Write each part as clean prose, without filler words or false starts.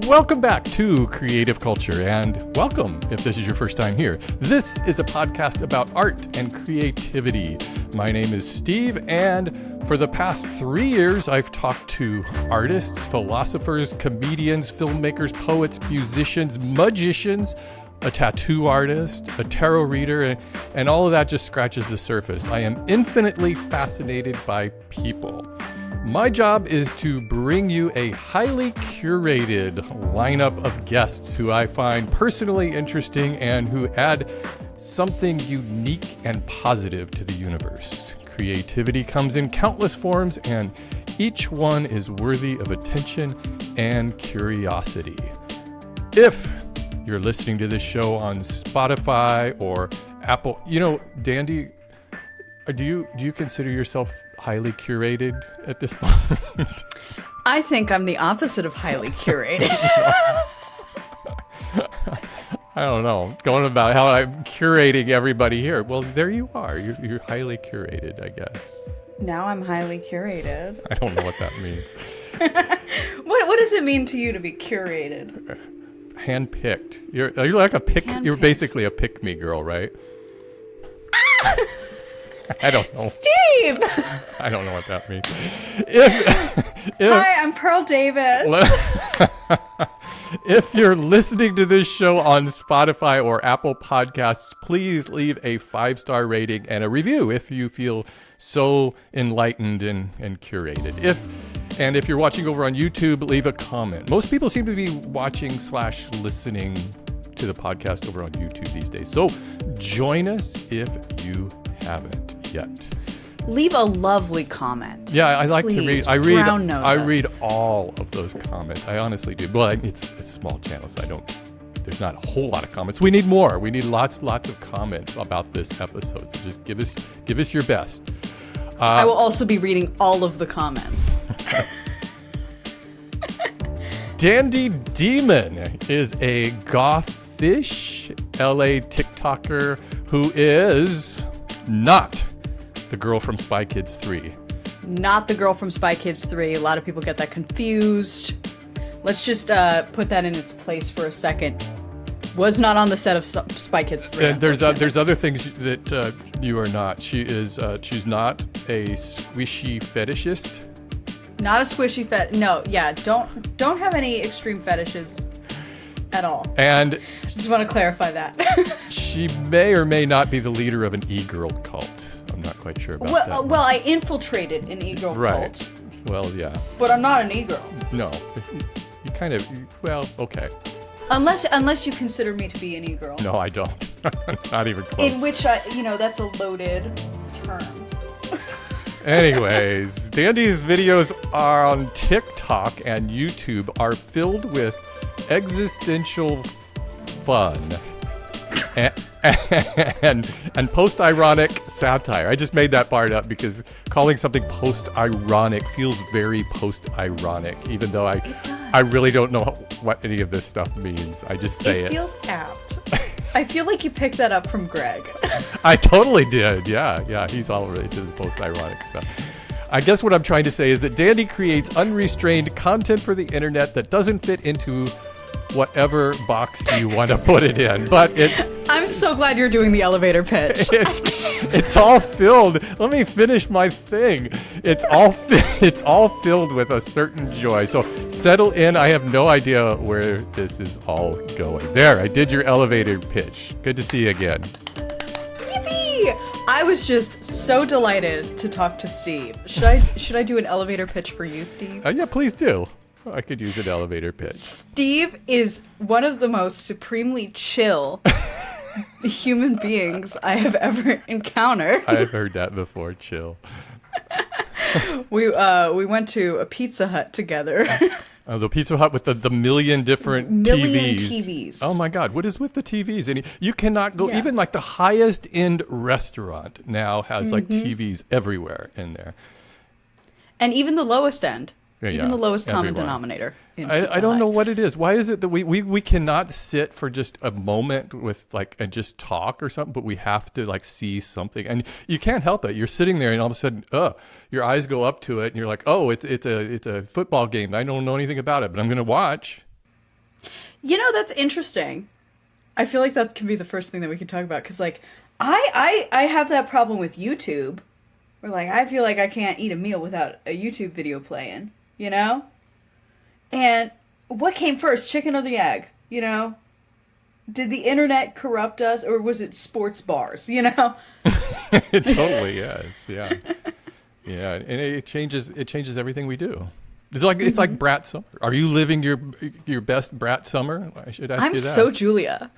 Welcome back to Creative Culture, and welcome if this is your first time here. This is a podcast about art and creativity. My name is Steve, and for the past 3 years, I've talked to artists, philosophers, comedians, filmmakers, poets, musicians, magicians, a tattoo artist, a tarot reader, and all of that just scratches the surface. I am infinitely fascinated by people. My job is to bring you a highly curated lineup of guests who I find personally interesting and who add something unique and positive to the universe. Creativity comes in countless forms, and each one is worthy of attention and curiosity. If you're listening to this show on Spotify or Apple, Dandy, do you consider yourself highly curated at this point? I think I'm the opposite of highly curated. I don't know. Going about how I'm curating everybody here. Well, there you are. You're highly curated, I guess. Now I'm highly curated. I don't know what that means. What does it mean to you to be curated? Handpicked. You're like a pick. Handpicked. You're basically a pick-me girl, right? I don't know. Steve! I don't know what that means. Hi, I'm Pearl Davis. If you're listening to this show on Spotify or Apple Podcasts, please leave a 5-star rating and a review if you feel so enlightened and curated. If you're watching over on YouTube, leave a comment. Most people seem to be watching/listening to the podcast over on YouTube these days. So join us if you haven't yet. Leave a lovely comment. Yeah, I like to read. I read all of those comments. I honestly do. But it's a small channel, so there's not a whole lot of comments. We need more. We need lots of comments about this episode. So just give us your best. I will also be reading all of the comments. Dandy Demon is a gothish LA TikToker who is not the girl from Spy Kids 3. Not the girl from Spy Kids 3. A lot of people get that confused. Let's just put that in its place for a second. Was not on the set of Spy Kids 3. And there's other things that you are not. She's not a squishy fetishist. Not a squishy no, yeah, don't have any extreme fetishes at all. And just want to clarify that. She may or may not be the leader of an e-girl cult. I'm not quite sure about that. Well, I infiltrated an e-girl cult. Well, yeah. But I'm not an e-girl. No. You kind of, well, okay. Unless you consider me to be an e-girl. No, I don't. Not even close. In which, that's a loaded term. Anyways, Dandy's videos are on TikTok and YouTube are filled with existential fun and post-ironic satire. I just made that part up because calling something post-ironic feels very post-ironic, even though I really don't know what any of this stuff means. I just say it. It feels apt. I feel like you picked that up from Greg. I totally did. Yeah. He's all related to the post-ironic stuff. I guess what I'm trying to say is that Dandy creates unrestrained content for the internet that doesn't fit into whatever box you want to put it in. But I'm so glad you're doing the elevator pitch. It's all filled. Let me finish my thing. It's all filled with a certain joy. So settle in. I have no idea where this is all going. There, I did your elevator pitch. Good to see you again. Yippee! I was just so delighted to talk to Steve. Should I do an elevator pitch for you, Steve? Yeah, please do. I could use an elevator pitch. Steve is one of the most supremely chill human beings I have ever encountered. I've heard that before. Chill. We went to a Pizza Hut together. The Pizza Hut with the million different TVs. Oh my God, what is with the TVs? And you cannot go, even like the highest end restaurant now has like TVs everywhere in there. And even the lowest end. Even the lowest common denominator. I don't know what it is. Why is it that we cannot sit for just a moment with and just talk or something, but we have to see something, and you can't help it. You're sitting there, and all of a sudden, your eyes go up to it, and you're like, oh, it's a football game. I don't know anything about it, but I'm going to watch. That's interesting. I feel like that can be the first thing that we can talk about, because, like, I have that problem with YouTube, where, like, I feel like I can't eat a meal without a YouTube video playing, And what came first, chicken or the egg, Did the internet corrupt us, or was it sports bars, It totally is, yeah. Yeah, and it changes everything we do. It's like brat summer. Are you living your best brat summer? I should ask you that. I'm so Julia.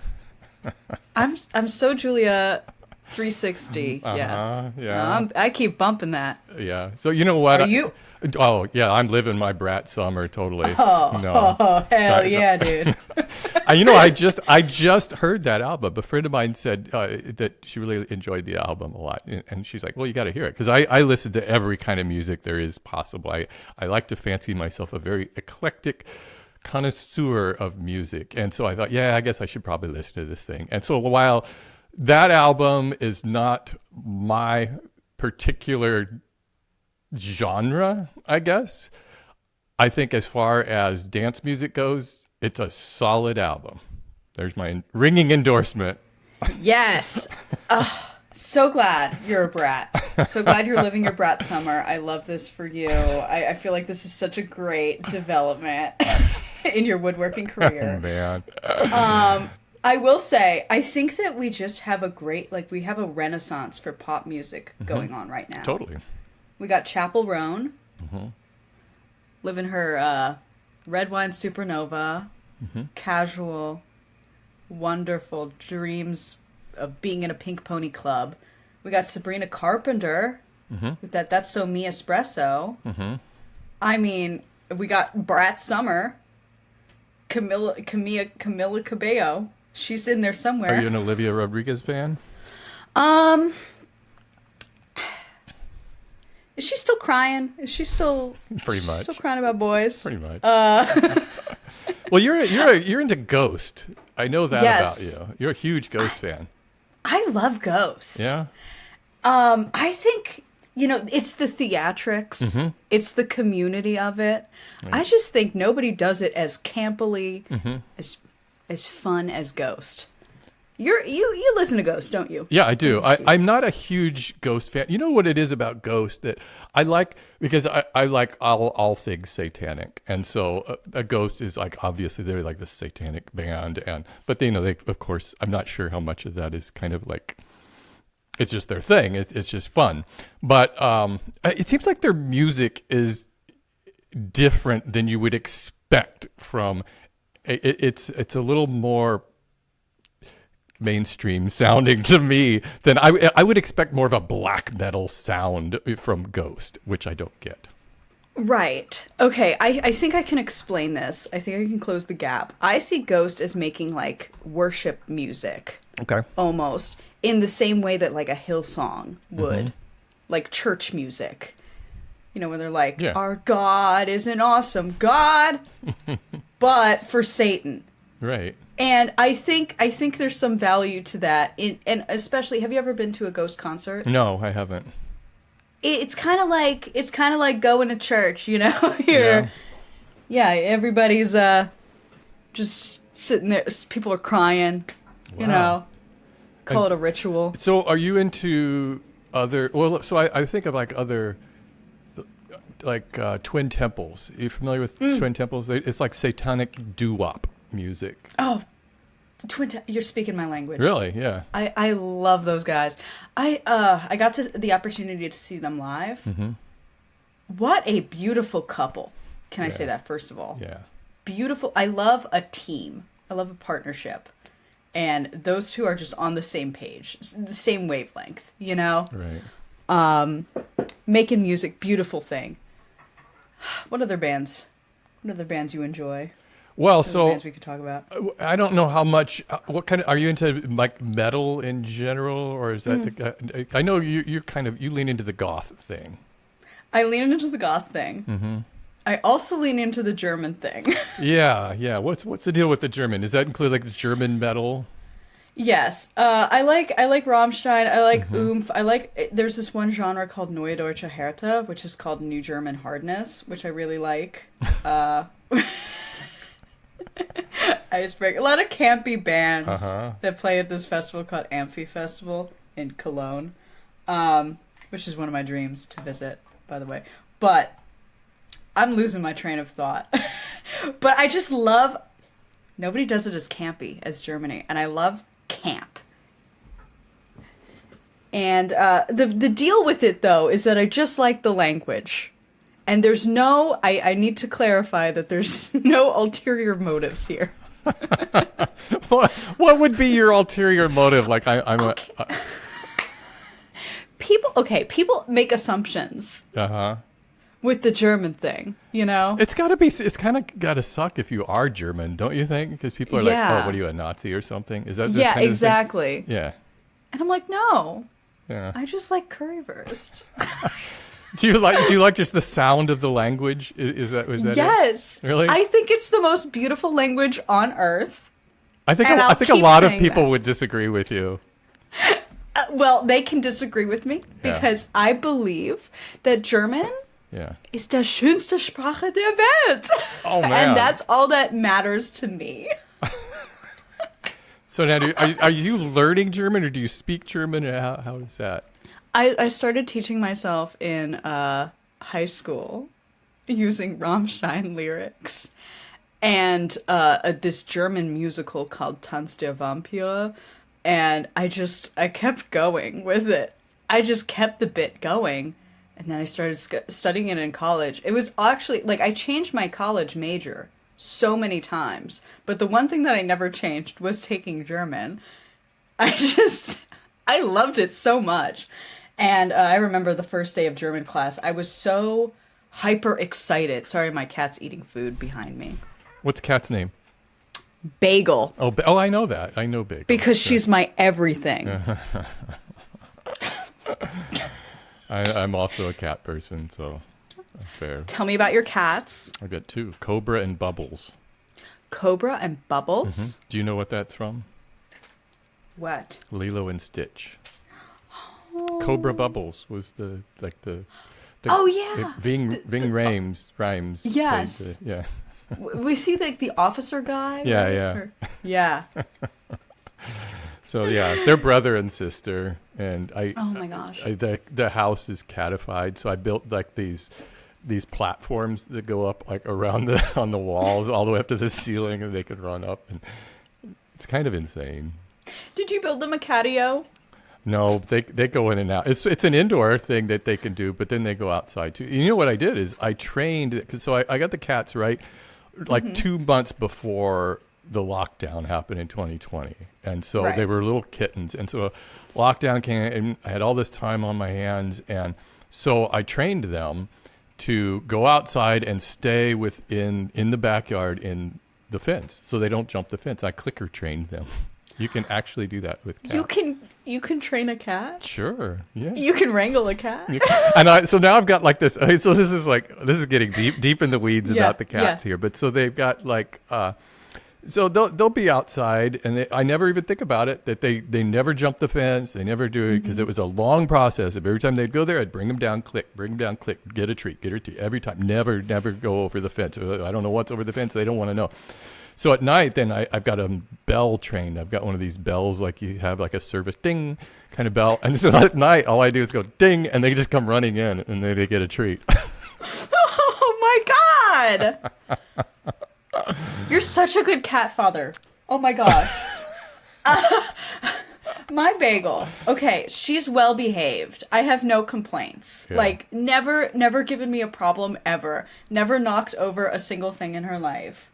I'm so Julia 360. Yeah. Yeah. I keep bumping that. Yeah. So you know what? Are you? Oh yeah, I'm living my brat summer totally. Oh hell yeah, dude. I just heard that album. A friend of mine said that she really enjoyed the album a lot, and she's like, "Well, you got to hear it," because I listen to every kind of music there is possible. I like to fancy myself a very eclectic connoisseur of music, and so I thought, yeah, I guess I should probably listen to this thing. And so while that album is not my particular genre, I guess, I think as far as dance music goes, it's a solid album. There's my ringing endorsement. Yes. So glad you're a brat. So glad you're living your brat summer. I love this for you. I feel like this is such a great development in your woodworking career. Oh, man. I will say, I think that we just have we have a renaissance for pop music going on right now. Totally. We got Chapel Roan, living her red wine supernova, casual, wonderful dreams of being in a Pink Pony Club. We got Sabrina Carpenter with That's So Me Espresso. I mean, we got Brat Summer, Camila Cabello. She's in there somewhere. Are you an Olivia Rodriguez fan? Is she still crying? Is she still Pretty much still crying about boys? Pretty much. Well, you're into Ghost. I know that about you. You're a huge Ghost fan. I love Ghost. Yeah. I think it's the theatrics. It's the community of it. Right. I just think nobody does it as campily, as fun as Ghost. You listen to Ghost, don't you? Yeah, I do. I'm not a huge Ghost fan. You know what it is about Ghost that I like, because I like all things satanic, and so a Ghost is like, obviously they're like the satanic band, but they of course, I'm not sure how much of that is kind of like, it's just their thing. It's just fun, but it seems like their music is different than you would expect from. It's a little more mainstream sounding to me than I would expect more of a black metal sound from Ghost, which I don't get. Right. Okay, I think I can explain this. I think I can close the gap. I see Ghost as making like worship music. Okay. Almost in the same way that like a Hillsong would. Like church music. When they're like, our God is an awesome God, but for Satan. Right. And I think there's some value to that. And especially, have you ever been to a Ghost concert? No, I haven't. It's kind of like going to church, Yeah, everybody's just sitting there. People are crying, Call it a ritual. So, are you into other? Well, so I think of like other. Like Twin Temples. Are you familiar with Twin Temples? It's like satanic doo-wop music. Oh, you're speaking my language. Really? Yeah. I love those guys. I got the opportunity to see them live. What a beautiful couple. Can I say that first of all? Yeah. Beautiful. I love a team. I love a partnership. And those two are just on the same page, the same wavelength, Right. Making music, beautiful thing. What other bands you enjoy? Well, so bands we could talk about. I don't know how much. What kind of are you into? Like metal in general, or is that? I know you lean into the goth thing. I lean into the goth thing. I also lean into the German thing. Yeah. What's the deal with the German? Does that include like the German metal? Yes, I like Rammstein. I like Oomph. There's this one genre called Neue Deutsche Härte, which is called New German Hardness, which I really like. Iceberg. A lot of campy bands that play at this festival called Amphi Festival in Cologne, which is one of my dreams to visit, by the way. But I'm losing my train of thought. But I just love... Nobody does it as campy as Germany, and I love camp. And the deal with it, though, is that I just like the language. And there's no... I need to clarify that there's no ulterior motives here. What would be your ulterior motive? Like, I'm okay. People make assumptions. With the German thing, you know? It's kind of got to suck if you are German, don't you think? Because people are like, oh, what are you, a Nazi or something? Is that the kind exactly. Of thing? Yeah. And I'm like, no. Yeah. I just like currywurst. Do you like just the sound of the language? Was that yes. it? Really? I think it's the most beautiful language on earth. I think a lot of people would disagree with you. Well, they can disagree with me because I believe that German ist der schönste Sprache der Welt. Oh, man. And that's all that matters to me. So now, are you learning German, or do you speak German? Or how is that? I started teaching myself in high school using Rammstein lyrics and this German musical called Tanz der Vampire. And I kept going with it. I just kept the bit going. And then I started studying it in college. It was actually, like, I changed my college major so many times. But the one thing that I never changed was taking German. I loved it so much. And I remember the first day of German class, I was so hyper excited. Sorry, my cat's eating food behind me. What's cat's name? Bagel. Oh, I know that. I know Bagel. Because she's my everything. I'm also a cat person, so that's fair. Tell me about your cats. I've got two, Cobra and Bubbles. Cobra and Bubbles? Mm-hmm. Do you know what that's from? What? Lilo and Stitch. Oh. Cobra Bubbles was the oh, yeah. Ving Rhames. Yes. Yeah. We see the officer guy? Yeah, right? yeah. Yeah. So yeah, they're brother and sister, and oh my gosh, the house is catified, so I built like these platforms that go up like around on the walls all the way up to the ceiling, and they can run up, and it's kind of insane. Did you build them a catio? No, they go in and out. It's an indoor thing that they can do, but then they go outside too. You know what I did is I trained, so I got the cats right like 2 months before the lockdown happened in 2020. And so they were little kittens. And so lockdown came and I had all this time on my hands. And so I trained them to go outside and stay in the backyard in the fence so they don't jump the fence. I clicker trained them. You can actually do that with cats. You can train a cat? Sure. Yeah. You can wrangle a cat? And so now I've got like this. So this is getting deep in the weeds about the cats here. But so they've got like so they'll be outside, and I never even think about it, that they never jump the fence. They never do it because it was a long process. Every time they'd go there, I'd bring them down, click, get a treat, every time. Never go over the fence. I don't know what's over the fence. They don't want to know. So at night, then I've got a bell trained. I've got one of these bells like you have like a service ding kind of bell. And so at night, all I do is go ding, and they just come running in, and they get a treat. Oh my God! You're such a good cat father. Oh my gosh. My Bagel. Okay, she's well behaved. I have no complaints. Yeah. Like never given me a problem ever. Never knocked over a single thing in her life.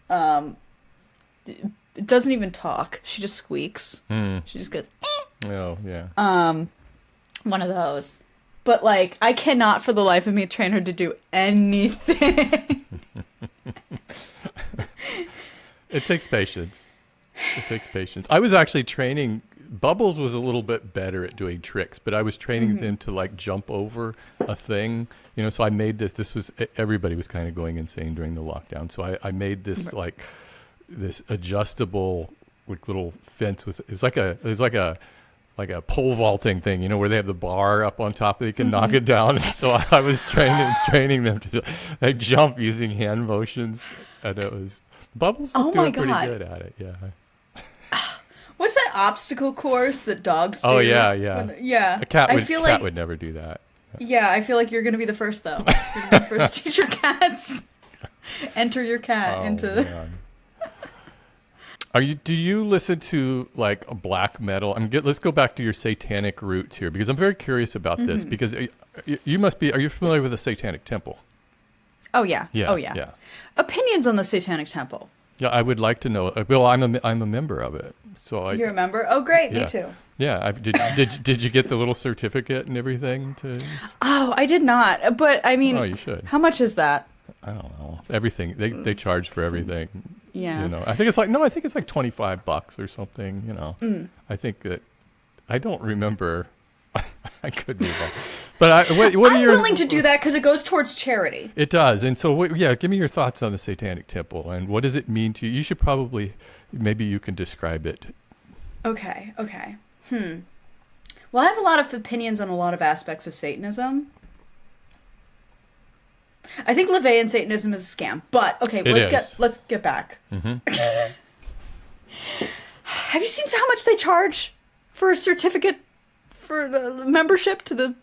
It doesn't even talk. She just squeaks. She just goes, eh. Oh, yeah. One of those. But like, I cannot for the life of me train her to do anything. It takes patience. I was actually training. Bubbles was a little bit better at doing tricks, but I was training them to like jump over a thing, so I made everybody was kind of going insane during the lockdown. So I made this like this adjustable like little fence with, it was like a like a pole vaulting thing, you know, where they have the bar up on top, they can knock it down. And so I was training them to like jump using hand motions, and it was Bubbles was doing pretty good at it. Yeah. What's that obstacle course that dogs do? Oh yeah. Yeah. A cat would never do that. Yeah, I feel like you're gonna be the first though. You're gonna be the first to teach your cats. Enter your cat into. Man. Do you listen to like a black metal? Let's go back to your satanic roots here, because I'm very curious about this, because you must be. Are you familiar with the Satanic Temple? Oh yeah. Yeah. Oh yeah. Opinions on the Satanic Temple. Yeah, I would like to know. Well, I'm a member of it, so You're a member? Oh, great. Yeah. Me too. Yeah. Did you get the little certificate and everything? Oh, I did not. But I mean, you should. How much is that? I don't know. Everything they charge for everything. Yeah. You know, I think it's like $25 or something. You know, I think that I don't remember. I could be wrong. But what are I'm your... willing to do that because it goes towards charity. It does. And so, give me your thoughts on the Satanic Temple and what does it mean to you? You should maybe you can describe it. Okay. Well, I have a lot of opinions on a lot of aspects of Satanism. I think LaVeyan Satanism is a scam, but okay, let's get back. Mm-hmm. Have you seen how much they charge for a certificate for the membership to the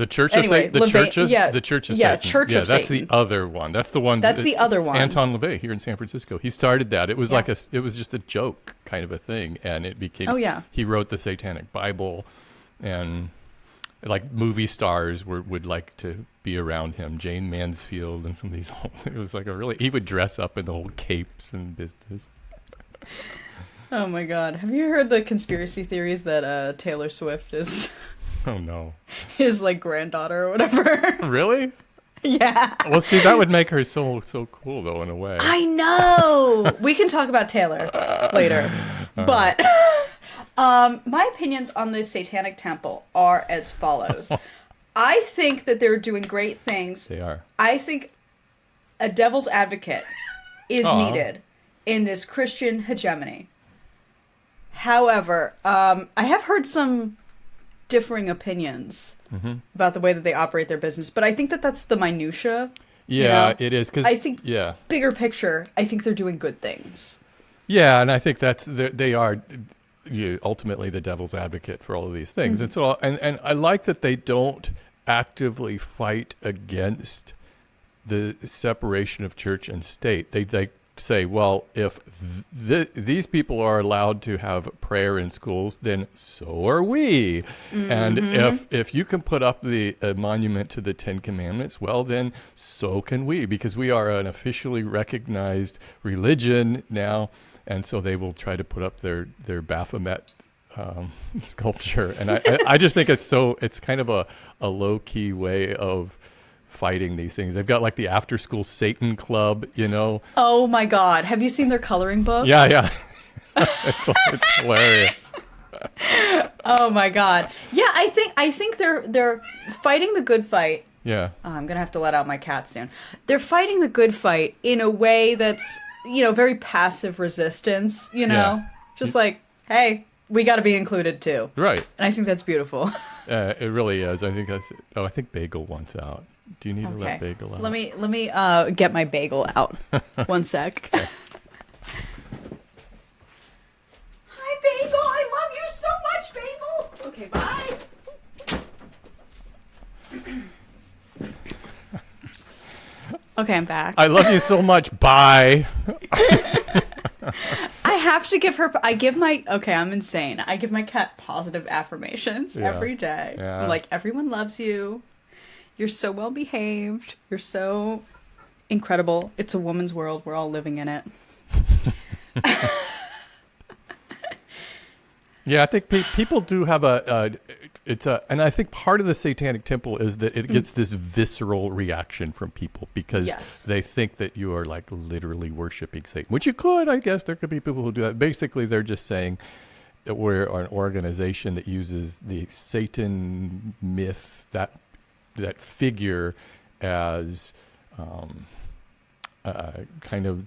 Church of Satan? The Church of Satan. Church of Satan. That's Satan. the other one. That's the one. That's the other one. Anton LaVey here in San Francisco. He started that. It was it was just a joke kind of a thing, and it became. Oh yeah. He wrote the Satanic Bible, and like movie stars would like to be around him. Jane Mansfield and some of these. It was like he would dress up in the whole capes and business. Oh my God! Have you heard the conspiracy theories that Taylor Swift is? Oh no! His like granddaughter or whatever. Really? Yeah. Well, see, that would make her so cool though, in a way. I know. We can talk about Taylor later, but my opinions on the Satanic Temple are as follows. I think that they're doing great things. They are. I think a devil's advocate is needed in this Christian hegemony. However, I have heard some differing opinions about the way that they operate their business, but I think that that's the minutia. Yeah, it is. 'Cause, I think bigger picture, I think they're doing good things. Yeah, and I think they are ultimately the devil's advocate for all of these things. And so, and I like that they don't actively fight against the separation of church and state. They say, well, if these people are allowed to have prayer in schools, then so are we. And if you can put up a monument to the Ten Commandments, well, then so can we, because we are an officially recognized religion now. And so they will try to put up their Baphomet sculpture. And I just think it's kind of a low-key way of fighting these things. They've got like the after school Satan club, you know. Oh my God. Have you seen their coloring books? Yeah. it's hilarious. Oh my God. Yeah, I think they're fighting the good fight. Yeah. Oh, I'm going to have to let out my cat soon. They're fighting the good fight in a way that's, very passive resistance, just like, hey, we got to be included too. Right. And I think that's beautiful. It really is. I think Bagel wants out. Do you need to let Bagel out? Let me get my Bagel out. One sec. Okay. Hi, Bagel. I love you so much, Bagel. Okay, bye. Okay, I'm back. I love you so much. Bye. I have to give her. I'm insane. I give my cat positive affirmations every day. Yeah. I'm like, everyone loves you. You're so well behaved. You're so incredible. It's a woman's world. We're all living in it. Yeah, I think people do have and I think part of the Satanic Temple is that it gets this visceral reaction from people because they think that you are like literally worshiping Satan, which you could, I guess. There could be people who do that. Basically, they're just saying that we're an organization that uses the Satan myth, that figure, as kind of,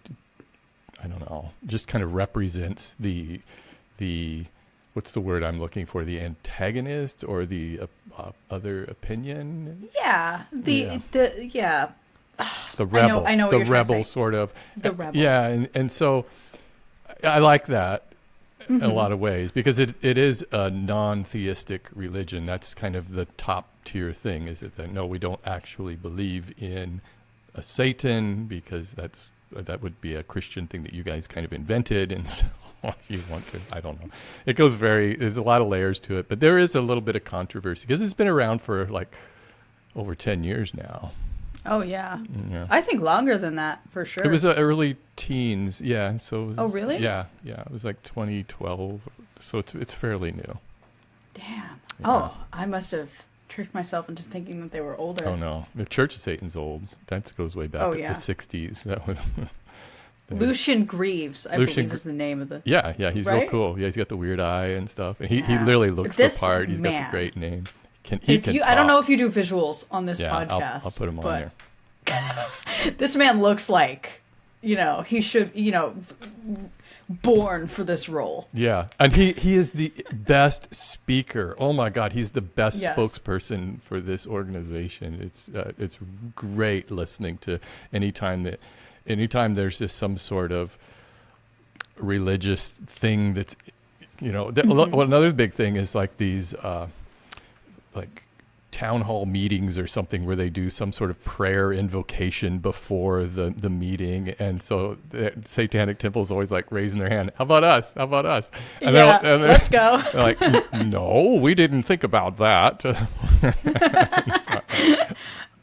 I don't know, just kind of represents the what's the word I'm looking for? The antagonist or the other opinion? Yeah. The rebel. I know what the you're rebel, trying to say. sort of. The rebel. Yeah, and so I like that in a lot of ways, because it is a non-theistic religion. That's kind of the top tier thing, is that no, we don't actually believe in a Satan, because that would be a Christian thing that you guys kind of invented, and so you want to, I don't know. It goes there's a lot of layers to it, but there is a little bit of controversy because it's been around for like over 10 years now. Oh, yeah. Yeah. I think longer than that, for sure. It was early teens, yeah. So it was, oh, really? Yeah. It was like 2012, so it's fairly new. Damn. Yeah. Oh, I must have tricked myself into thinking that they were older. Oh no, the Church of Satan's old. That goes way back to the 60s. That was Lucian Greaves, I believe is the name of the... Yeah, he's real cool. Yeah, he's got the weird eye and stuff, and he literally looks the part. He's got the great name. He can talk. I don't know if you do visuals on this podcast. I'll put him on there. This man looks like, he should, born for this role. Yeah, and he is the best speaker. Oh my God, he's the best spokesperson for this organization. It's great listening to anytime there's just some sort of religious thing that's, another big thing is like these like town hall meetings or something where they do some sort of prayer invocation before the meeting, and so the Satanic Temple is always like raising their hand, how about us, and let's go. They're like, no, we didn't think about that.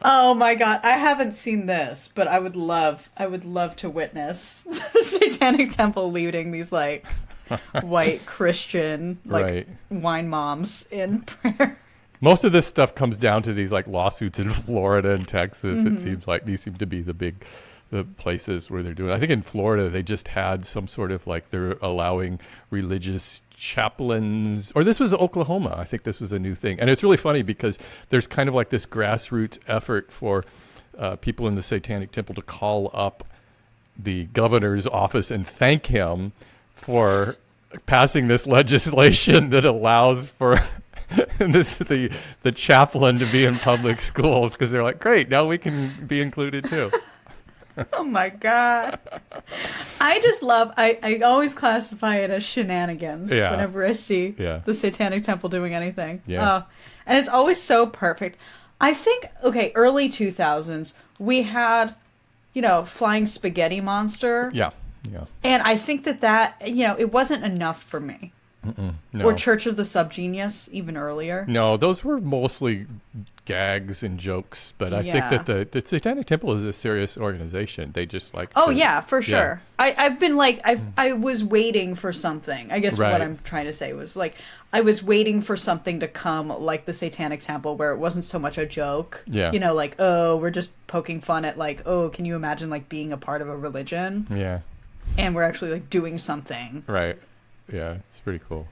Oh my God, I haven't seen this, but I would love to witness the Satanic Temple leading these like white Christian wine moms in prayer. Most of this stuff comes down to these like lawsuits in Florida and Texas. It seems like these seem to be the places where they're doing. I think in Florida they just had some sort of like they're allowing religious chaplains, or this was Oklahoma. I think this was a new thing. And it's really funny because there's kind of like this grassroots effort for people in the Satanic Temple to call up the governor's office and thank him for passing this legislation that allows for the chaplain to be in public schools, because they're like, great, now we can be included too. Oh my God. I just love, I always classify it as shenanigans whenever I see the Satanic Temple doing anything. Yeah. And it's always so perfect. I think, early 2000s, we had, Flying Spaghetti Monster. Yeah. And I think that, it wasn't enough for me. No. Or Church of the Subgenius, even earlier. No, those were mostly gags and jokes, but I think that the Satanic Temple is a serious organization. They just like... Oh, yeah, for sure. Yeah. I've been like, I was waiting for something. I guess what I'm trying to say was like, I was waiting for something to come like the Satanic Temple, where it wasn't so much a joke. Yeah. Like, oh, we're just poking fun at like, oh, can you imagine like being a part of a religion? Yeah. And we're actually like doing something. Right. Yeah, it's pretty cool.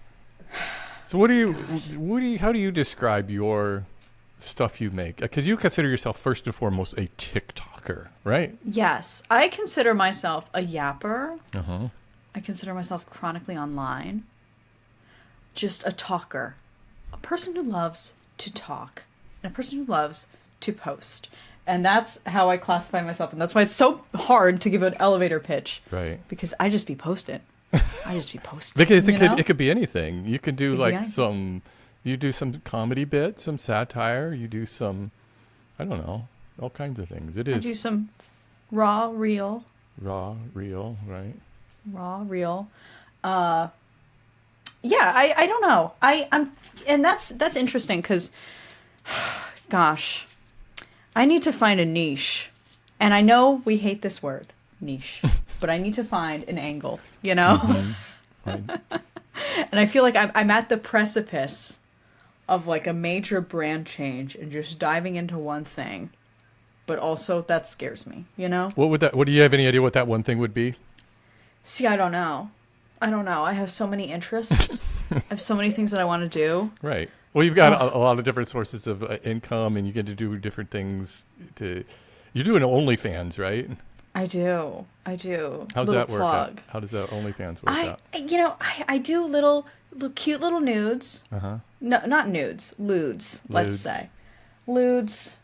So how do you describe your stuff you make? Because you consider yourself first and foremost a TikToker, right? Yes. I consider myself a yapper. Uh-huh. I consider myself chronically online. Just a talker. A person who loves to talk. And a person who loves to post. And that's how I classify myself. And that's why it's so hard to give an elevator pitch. Right. Because I just be posting. Because it could be anything. You could do you do some comedy bit, some satire, you do some, I don't know, all kinds of things. I do some raw, real, right? Raw, real. I don't know. And that's interesting because, gosh, I need to find a niche. And I know we hate this word, niche. But I need to find an angle, Mm-hmm. And I feel like I'm at the precipice of like a major brand change and just diving into one thing. But also that scares me, What do you have any idea what that one thing would be? See, I don't know. I have so many interests. I have so many things that I want to do. Right. Well, you've got a lot of different sources of income, and you get to do different things. You're doing OnlyFans, right? I do. How's Little that work out? plug. How does that OnlyFans work out? I do little cute little nudes. No, not nudes, lewds. Let's say lewds.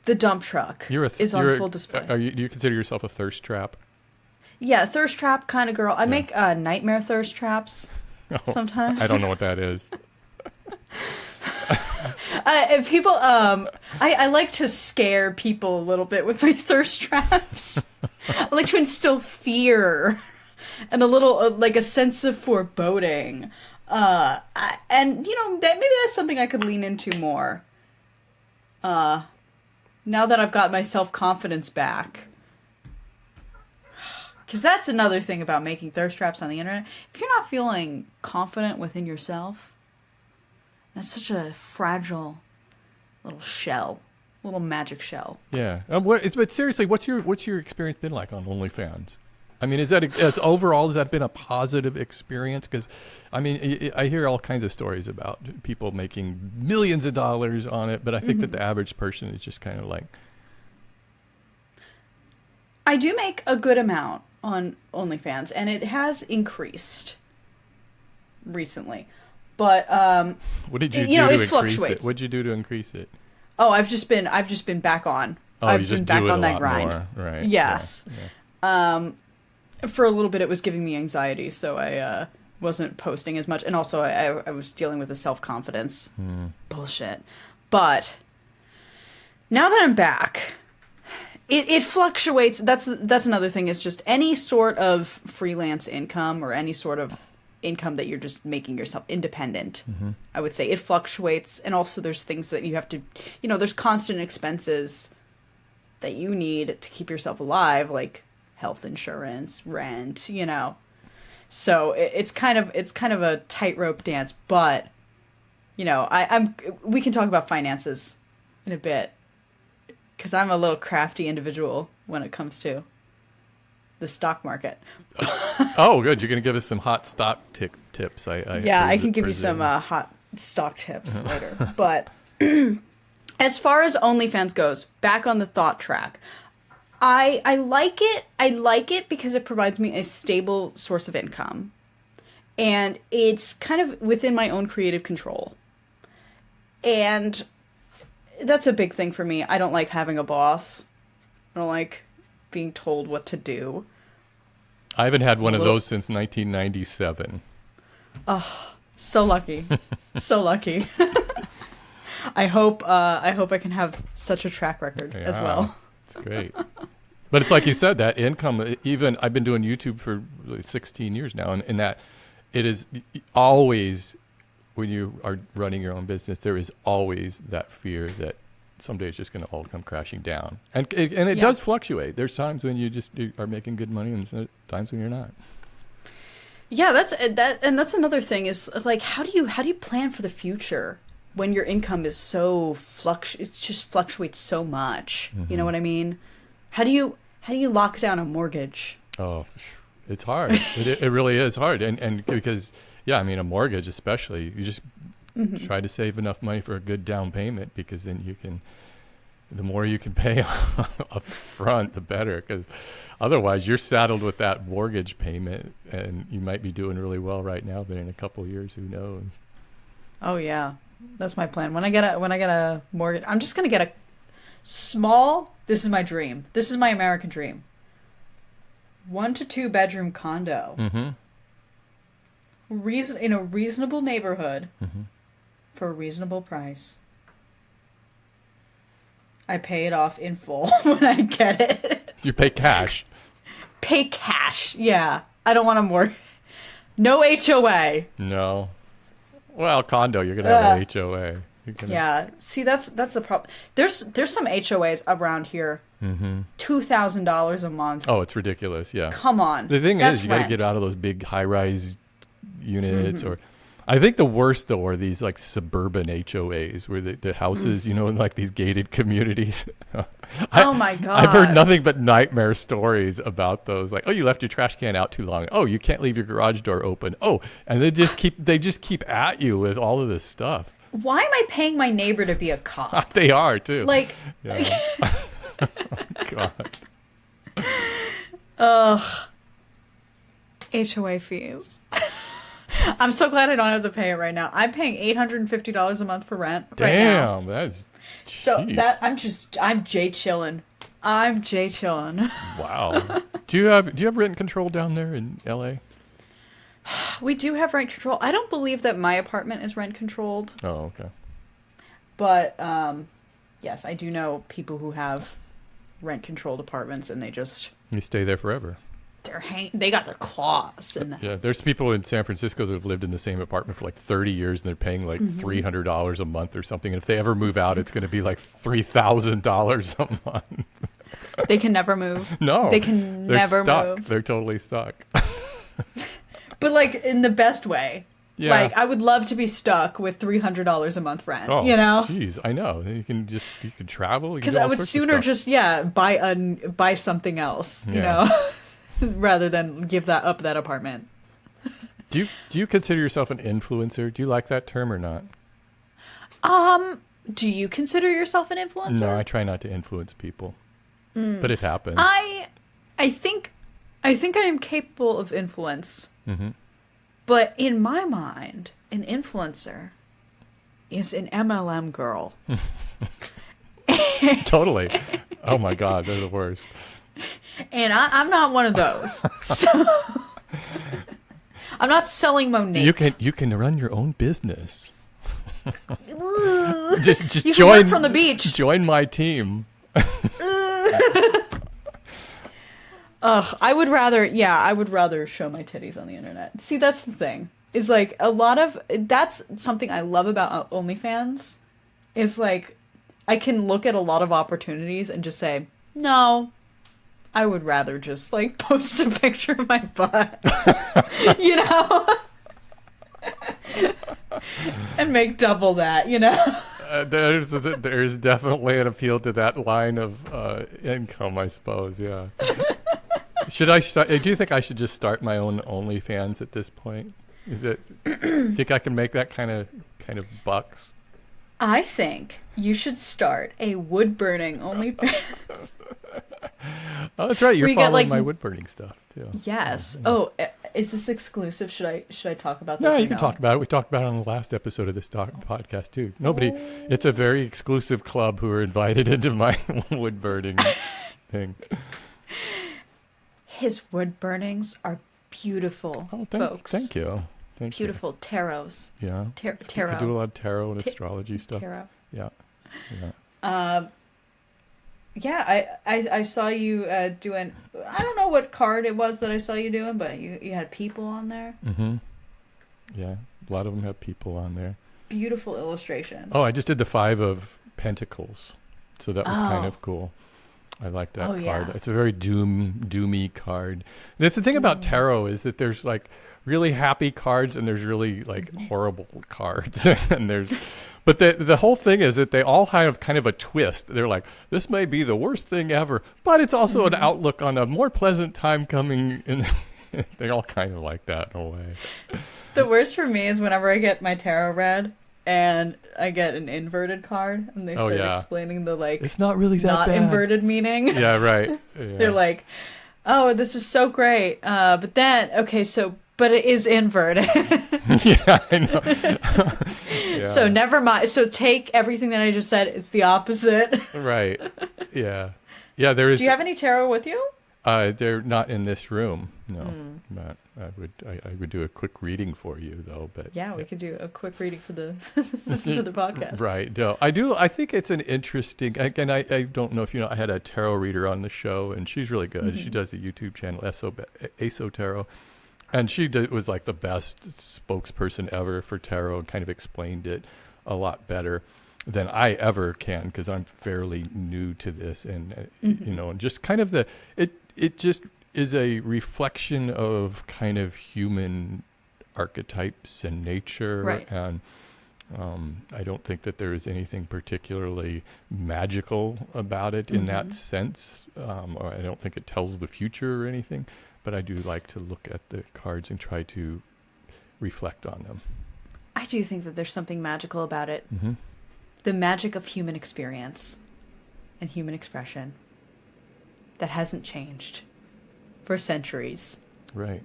The dump truck is on full display. Do you consider yourself a thirst trap? Yeah, thirst trap kind of girl. I make nightmare thirst traps sometimes. I don't know what that is. If people, I like to scare people a little bit with my thirst traps. I like to instill fear and a little, like a sense of foreboding. And maybe that's something I could lean into more. Now that I've got my self-confidence back. Because that's another thing about making thirst traps on the internet. If you're not feeling confident within yourself, that's such a fragile little shell, little magic shell. Yeah. But seriously, what's your experience been like on OnlyFans? I mean, has that been a positive experience? Because, I mean, I hear all kinds of stories about people making millions of dollars on it, but I think that the average person is just kind of like... I do make a good amount on OnlyFans, and it has increased recently. But, what did you do to increase fluctuates. it? What did you do to increase it? Oh, I've just been back on. Oh, I've you just been back do it on a that lot grind. more, right? Yes. Yeah. For a little bit, it was giving me anxiety, so I wasn't posting as much. And also, I was dealing with the self-confidence bullshit. But now that I'm back, it fluctuates. That's another thing, is just any sort of freelance income or any sort of income that you're just making yourself independent. I would say it fluctuates. And also, there's things that you have to, there's constant expenses that you need to keep yourself alive, like health insurance, rent, So it's kind of a tightrope dance, but we can talk about finances in a bit, because I'm a little crafty individual when it comes to the stock market. Oh, good. You're going to give us some hot stock tips. I can give you some hot stock tips later. But as far as OnlyFans goes, back on the thought track, I like it. I like it because it provides me a stable source of income. And it's kind of within my own creative control. And that's a big thing for me. I don't like having a boss. I don't like being told what to do. I haven't had one of those since 1997. Oh, so lucky. So lucky. I hope I can have such a track record as well. It's great. But it's like you said, that income, even I've been doing YouTube for 16 years now, and that it is always, when you are running your own business, there is always that fear that someday it's just going to all come crashing down. And it does fluctuate. There's times when you are making good money and times when you're not. Yeah, that's another thing, is like, how do you plan for the future when your income is so it just fluctuates so much? You know what I mean? How do you lock down a mortgage? Oh, it's hard. It really is hard. And because, a mortgage especially, you just try to save enough money for a good down payment, because then the more you can pay up front, the better. Because otherwise you're saddled with that mortgage payment, and you might be doing really well right now, but in a couple of years, who knows? Oh yeah. That's my plan. When I get a mortgage, I'm just going to get a small, this is my dream. This is my American dream. 1 to 2 bedroom condo. In a reasonable neighborhood for a reasonable price. I pay it off in full when I get it. You pay cash. Pay cash. Yeah. I don't want a mortgage. No HOA. No. Well, condo, you're going to have an HOA. Yeah. See, that's the problem. There's some HOAs around here. $2,000 a month. Oh, it's ridiculous. Yeah. Come on. The thing is, you got to get out of those big high-rise units. Or I think the worst, though, are these like suburban HOAs where the houses, in like these gated communities. Oh my God. I've heard nothing but nightmare stories about those. Like, oh, you left your trash can out too long. Oh, you can't leave your garage door open. Oh, and they just keep at you with all of this stuff. Why am I paying my neighbor to be a cop? They are too. Like, yeah. Oh, God. Ugh. HOA fees. I'm so glad I don't have to pay it right now. I'm paying $850 a month for rent right now. Damn, that's cheap. So that I'm Jay chillin'. I'm Jay chillin'. Wow. Do you have rent control down there in LA? We do have rent control. I don't believe that my apartment is rent controlled. Oh, okay. But yes, I do know people who have rent controlled apartments, and You stay there forever. they got their claws in that. Yeah, there's people in San Francisco that have lived in the same apartment for like 30 years, and they're paying like $300 a month or something. And if they ever move out, it's going to be like $3,000 a month. They can never move. No, they can they're never stuck. move. They're totally stuck. But like in the best way. Yeah. Like I would love to be stuck with $300 a month rent. Oh, you know? Jeez, I know. You can travel. Because I would sooner just buy something else. You know, rather than give that apartment. Do you consider yourself an influencer? Do you like that term or not? Do you consider yourself an influencer? No, I try not to influence people, but it happens. I think I am capable of influence. Mm-hmm. But in my mind, an influencer is an MLM girl. Totally. Oh my God, they're the worst. And I'm not one of those. So I'm not selling Monate. You can run your own business. Ugh. just you join can work from the beach. Join my team. Ugh, I would rather show my titties on the internet. See, that's the thing. Is like that's something I love about OnlyFans. Is like I can look at a lot of opportunities and just say, no, I would rather just like post a picture of my butt. You know? And make double that, you know? There's definitely an appeal to that line of income, I suppose. Yeah. Should I start? Do you think I should just start my own OnlyFans at this point? Think I can make that kind of bucks? I think you should start a wood burning OnlyFans. Oh, that's right. You're following my wood burning stuff too. Yes. Oh, is this exclusive? Should I talk about this? No, you can talk about it. We talked about it on the last episode of this podcast too. It's a very exclusive club who are invited into my wood burning thing. His wood burnings are beautiful, folks. Thank you. Beautiful tarots. Yeah. Tarot. I do a lot of tarot and astrology stuff. Tarot. Yeah. Yeah, I saw you doing, I don't know what card it was that I saw you doing, but you had people on there. Mm-hmm. Yeah, a lot of them have people on there. Beautiful illustration. Oh, I just did the 5 of Pentacles, so that was kind of cool. I like that card. Yeah. It's a very doomy card. And that's the thing about tarot is that there's like really happy cards and there's really like horrible cards. And but the whole thing is that they all have kind of a twist. They're like, this may be the worst thing ever, but it's also an outlook on a more pleasant time coming. They all kind of like that in a way. The worst for me is whenever I get my tarot read and I get an inverted card and they start explaining the it's not really that not bad. Inverted meaning. Yeah, right. Yeah. They're like, oh, this is so great. But then, but it is inverted. Yeah, I know. Yeah. So never mind. So take everything that I just said. It's the opposite. Right. Yeah. Yeah, there is. Do you have any tarot with you? They're not in this room. No, but I would do a quick reading for you though. But yeah, we could do a quick reading for the for the podcast. Right. No, I do. I think it's an interesting. Again, I don't know if you know. I had a tarot reader on the show, and she's really good. Mm-hmm. She does a YouTube channel, Aso Tarot, and she was like the best spokesperson ever for tarot, and kind of explained it a lot better than I ever can because I'm fairly new to this, and and just kind of it just is a reflection of kind of human archetypes and nature. Right. And I don't think that there is anything particularly magical about it in that sense. Or I don't think it tells the future or anything, but I do like to look at the cards and try to reflect on them. I do think that there's something magical about it. Mm-hmm. The magic of human experience and human expression that hasn't changed for centuries. Right.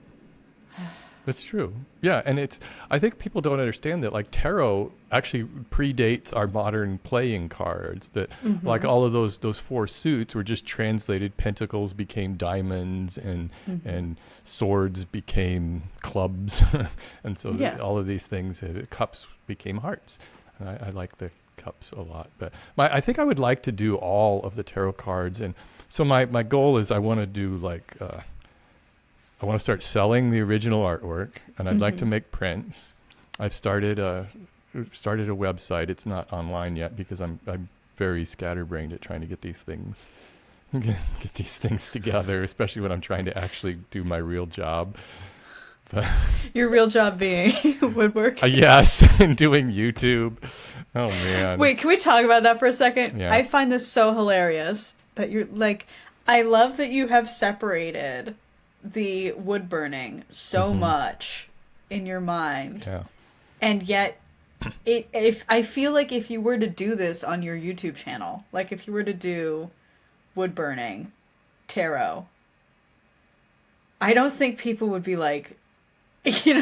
It's true. Yeah, and I think people don't understand that like tarot actually predates our modern playing cards. That like all of those 4 suits were just translated. Pentacles became diamonds and swords became clubs. And so all of these things, cups became hearts. And I like the cups a lot. But I think I would like to do all of the tarot cards. And so my goal is I want to do like... I want to start selling the original artwork, and I'd like to make prints. I've started a website. It's not online yet because I'm very scatterbrained at trying to get these things together, especially when I'm trying to actually do my real job. But your real job being woodwork? Yes, and doing YouTube. Oh man. Wait, can we talk about that for a second? Yeah. I find this so hilarious that you're like, I love that you have separated the wood burning so much in your mind. Yeah. And yet if I feel like if you were to do this on your YouTube channel, like if you were to do wood burning, tarot, I don't think people would be like,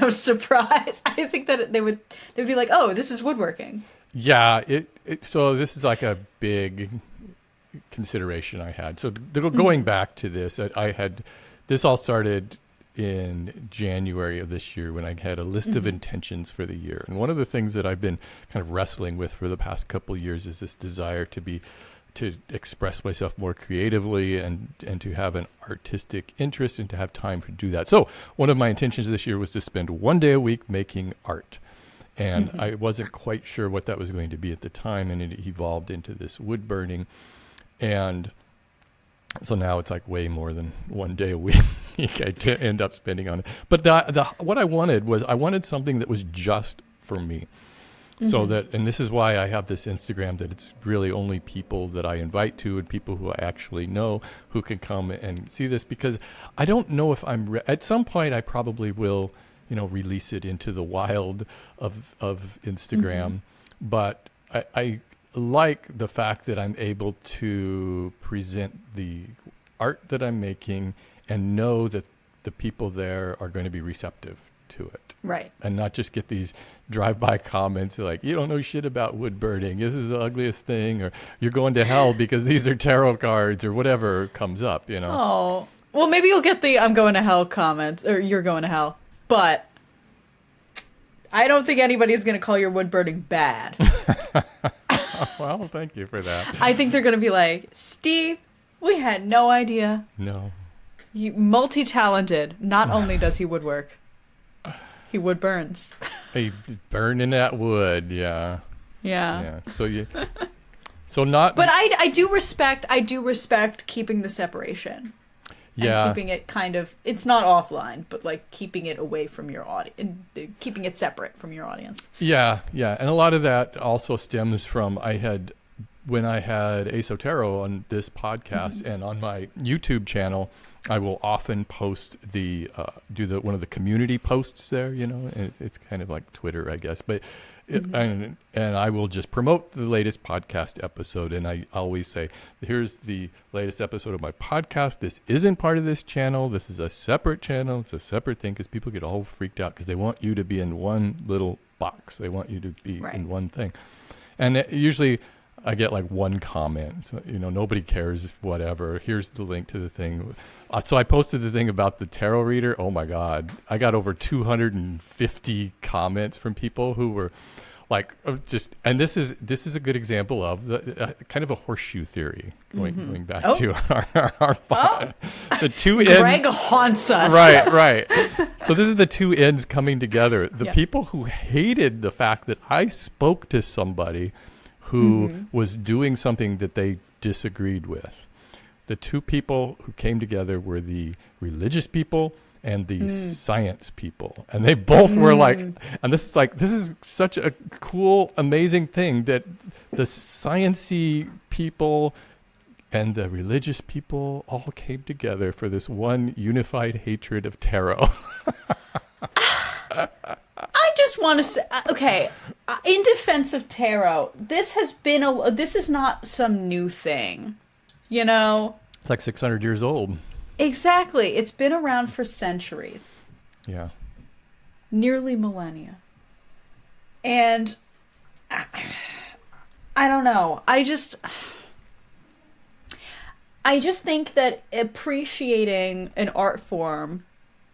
surprised. I think that they'd be like, "Oh, this is woodworking." Yeah, so this is like a big consideration I had. So going back to this, this all started in January of this year when I had a list of intentions for the year. And one of the things that I've been kind of wrestling with for the past couple of years is this desire to express myself more creatively and to have an artistic interest and to have time to do that. So one of my intentions this year was to spend 1 day a week making art. And I wasn't quite sure what that was going to be at the time, and it evolved into this wood burning. And so now it's like way more than 1 day a week I end up spending on it. But what I wanted something that was just for me. So that, and this is why I have this Instagram, that it's really only people that I invite to and people who I actually know who can come and see this, because I don't know if at some point I probably will, release it into the wild of Instagram. But I like the fact that I'm able to present the art that I'm making and know that the people there are going to be receptive to it. Right. And not just get these drive-by comments like, you don't know shit about wood burning. This is the ugliest thing. Or you're going to hell because these are tarot cards or whatever comes up, Oh, well, maybe you'll get the I'm going to hell comments or you're going to hell. But I don't think anybody's going to call your wood burning bad. Well, thank you for that. I think they're going to be like, Steve, we had no idea. No. You multi-talented. Not only does he woodwork, he wood burns. Hey, burning that wood, yeah. Yeah. But I do respect keeping the separation. Yeah. And keeping it kind of, it's not offline, but like keeping it away from your audience, keeping it separate from your audience. Yeah. And a lot of that also stems from when I had Asotero on this podcast and on my YouTube channel, I will often post one of the community posts there, and it's kind of like Twitter, I guess, but and I will just promote the latest podcast episode. And I always say, here's the latest episode of my podcast. This isn't part of this channel. This is a separate channel. It's a separate thing, because people get all freaked out because they want you to be in one little box. They want you to be in one thing. And usually I get like one comment. So, nobody cares, whatever. Here's the link to the thing. So I posted the thing about the tarot reader. Oh my God. I got over 250 comments from people who were like, and this is a good example of the kind of a horseshoe theory going back to our pod. The two ends. Greg haunts us. Right. So this is the two ends coming together. The people who hated the fact that I spoke to somebody who was doing something that they disagreed with. The two people who came together were the religious people and the science people. And they both were like, and this is such a cool, amazing thing, that the sciencey people and the religious people all came together for this one unified hatred of tarot. I just want to say, okay, in defense of tarot, this is not some new thing, It's like 600 years old. Exactly. It's been around for centuries. Yeah. Nearly millennia. And I don't know. I just think that appreciating an art form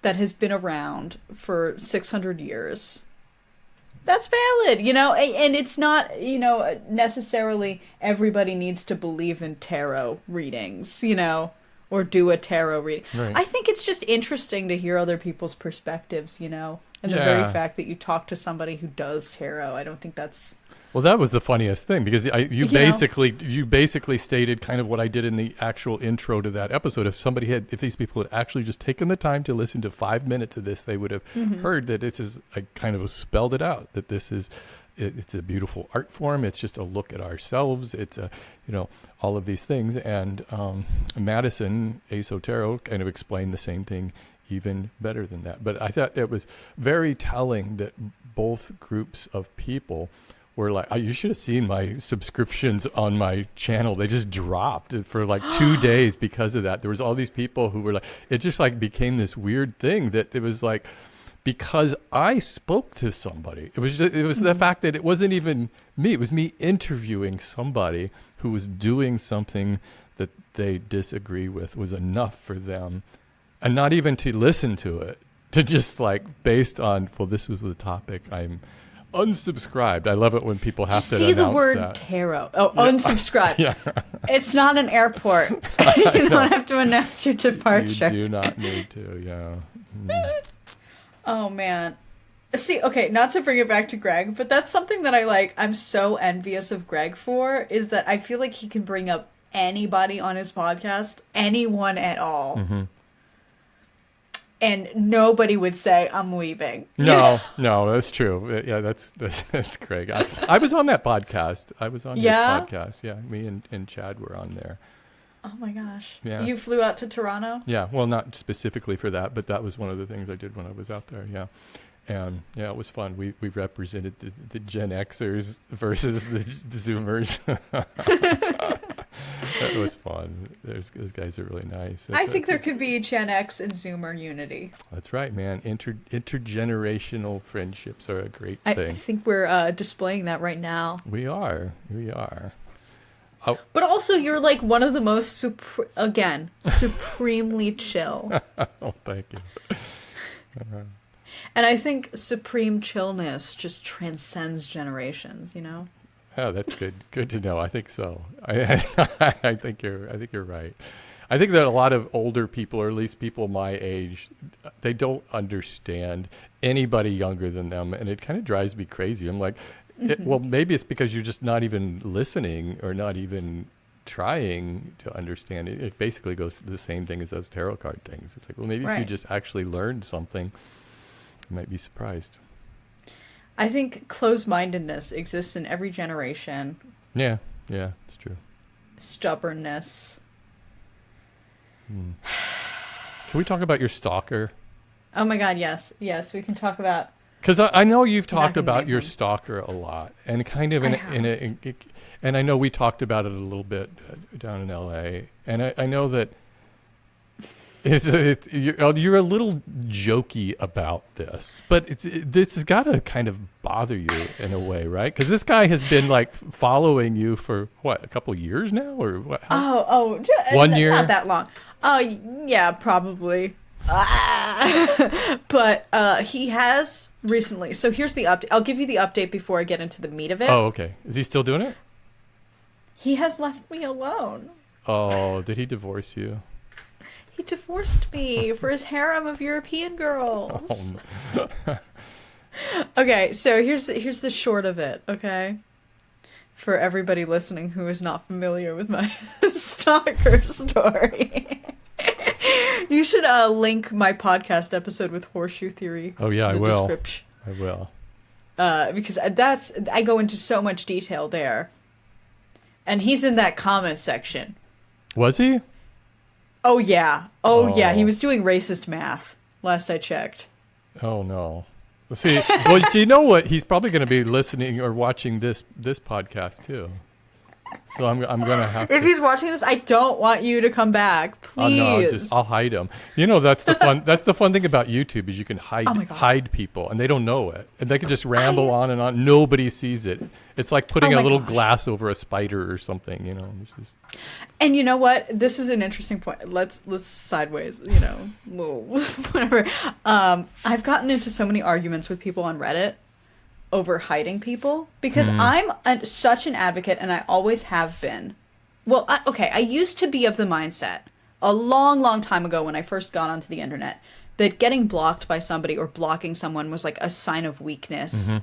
that has been around for 600 years, that's valid, and it's not, necessarily everybody needs to believe in tarot readings, or do a tarot reading. Right. I think it's just interesting to hear other people's perspectives, and the very fact that you talk to somebody who does tarot, I don't think that's... Well, that was the funniest thing, because you basically stated kind of what I did in the actual intro to that episode. If these people had actually just taken the time to listen to 5 minutes of this, they would have heard that I kind of spelled it out, that it's a beautiful art form. It's just a look at ourselves. It's all of these things. And Madison Esotero kind of explained the same thing even better than that. But I thought it was very telling that both groups of people were like, you should have seen my subscriptions on my channel. They just dropped for like 2 days because of that. There was all these people who were like, it just like became this weird thing that it was like, because I spoke to somebody. It was the fact that it wasn't even me. It was me interviewing somebody who was doing something that they disagree with was enough for them, and not even to listen to it, to just like based on, well, this was the topic, I'm unsubscribed. I love it when people have to see the word that. Tarot. Oh, yeah. Unsubscribe. Yeah. It's not an airport. You don't have to announce your departure. You do not need to, yeah. Oh, man. See, okay, not to bring it back to Greg, but that's something that I'm so envious of Greg for, is that I feel like he can bring up anybody on his podcast, anyone at all. Mm-hmm. And nobody would say, I'm leaving. No, that's true. Yeah, that's Craig. I was on that podcast. I was on his podcast. Yeah, me and Chad were on there. Oh my gosh. Yeah. You flew out to Toronto? Yeah, well, not specifically for that, but that was one of the things I did when I was out there, yeah. And yeah, it was fun. We represented the Gen Xers versus the Zoomers. It was fun. Those guys are really nice. I think there could be Gen X and Zoomer unity. That's right, man. Intergenerational friendships are a great thing. I think we're displaying that right now. We are. Oh. But also, you're like one of the most, supremely chill. Oh, thank you. And I think supreme chillness just transcends generations, Oh, that's good. Good to know. I think so. I think you're right. I think that a lot of older people, or at least people my age, they don't understand anybody younger than them, and it kind of drives me crazy. I'm like, well, maybe it's because you're just not even listening or not even trying to understand it. It basically goes to the same thing as those tarot card things. It's like, well, maybe if you just actually learned something, you might be surprised. I think closed-mindedness exists in every generation. Yeah, it's true. Stubbornness. Can we talk about your stalker? Oh my God, yes, we can talk about. Because I know you've talked about your stalker a lot, and kind of and I know we talked about it a little bit down in LA, and I know that you're a little jokey about this, but this has got to kind of bother you in a way, right? Because this guy has been like following you for what, a couple of years now, or what? 1 year? Not that long. Oh, yeah, probably. But he has recently. So here's the update. I'll give you the update before I get into the meat of it. Oh, okay. Is he still doing it? He has left me alone. Oh, did he divorce you? He divorced me for his harem of European girls. Oh. Okay, so here's the short of it, okay? For everybody listening who is not familiar with my stalker story. You should link my podcast episode with Horseshoe Theory. Oh yeah, I will. Description. I will. Because I go into so much detail there. And he's in that comment section. Was he? Oh yeah. Oh yeah, he was doing racist math last I checked. Oh no. See, well, you know what? He's probably going to be listening or watching this podcast too. So I'm gonna have If to. he's watching this, I don't want you to come back. Please. No, I'll hide him. You know, that's the fun. That's the fun thing about YouTube is you can hide people, and they don't know it, and they can just ramble on and on. Nobody sees it. It's like putting a little glass over a spider or something. You know. It's just... And you know what? This is an interesting point. Let's sideways. You know, little whatever. I've gotten into so many arguments with people on Reddit over hiding people because I'm such an advocate, and I always have been. Well, I used to be of the mindset a long time ago when I first got onto the internet that getting blocked by somebody or blocking someone was like a sign of weakness.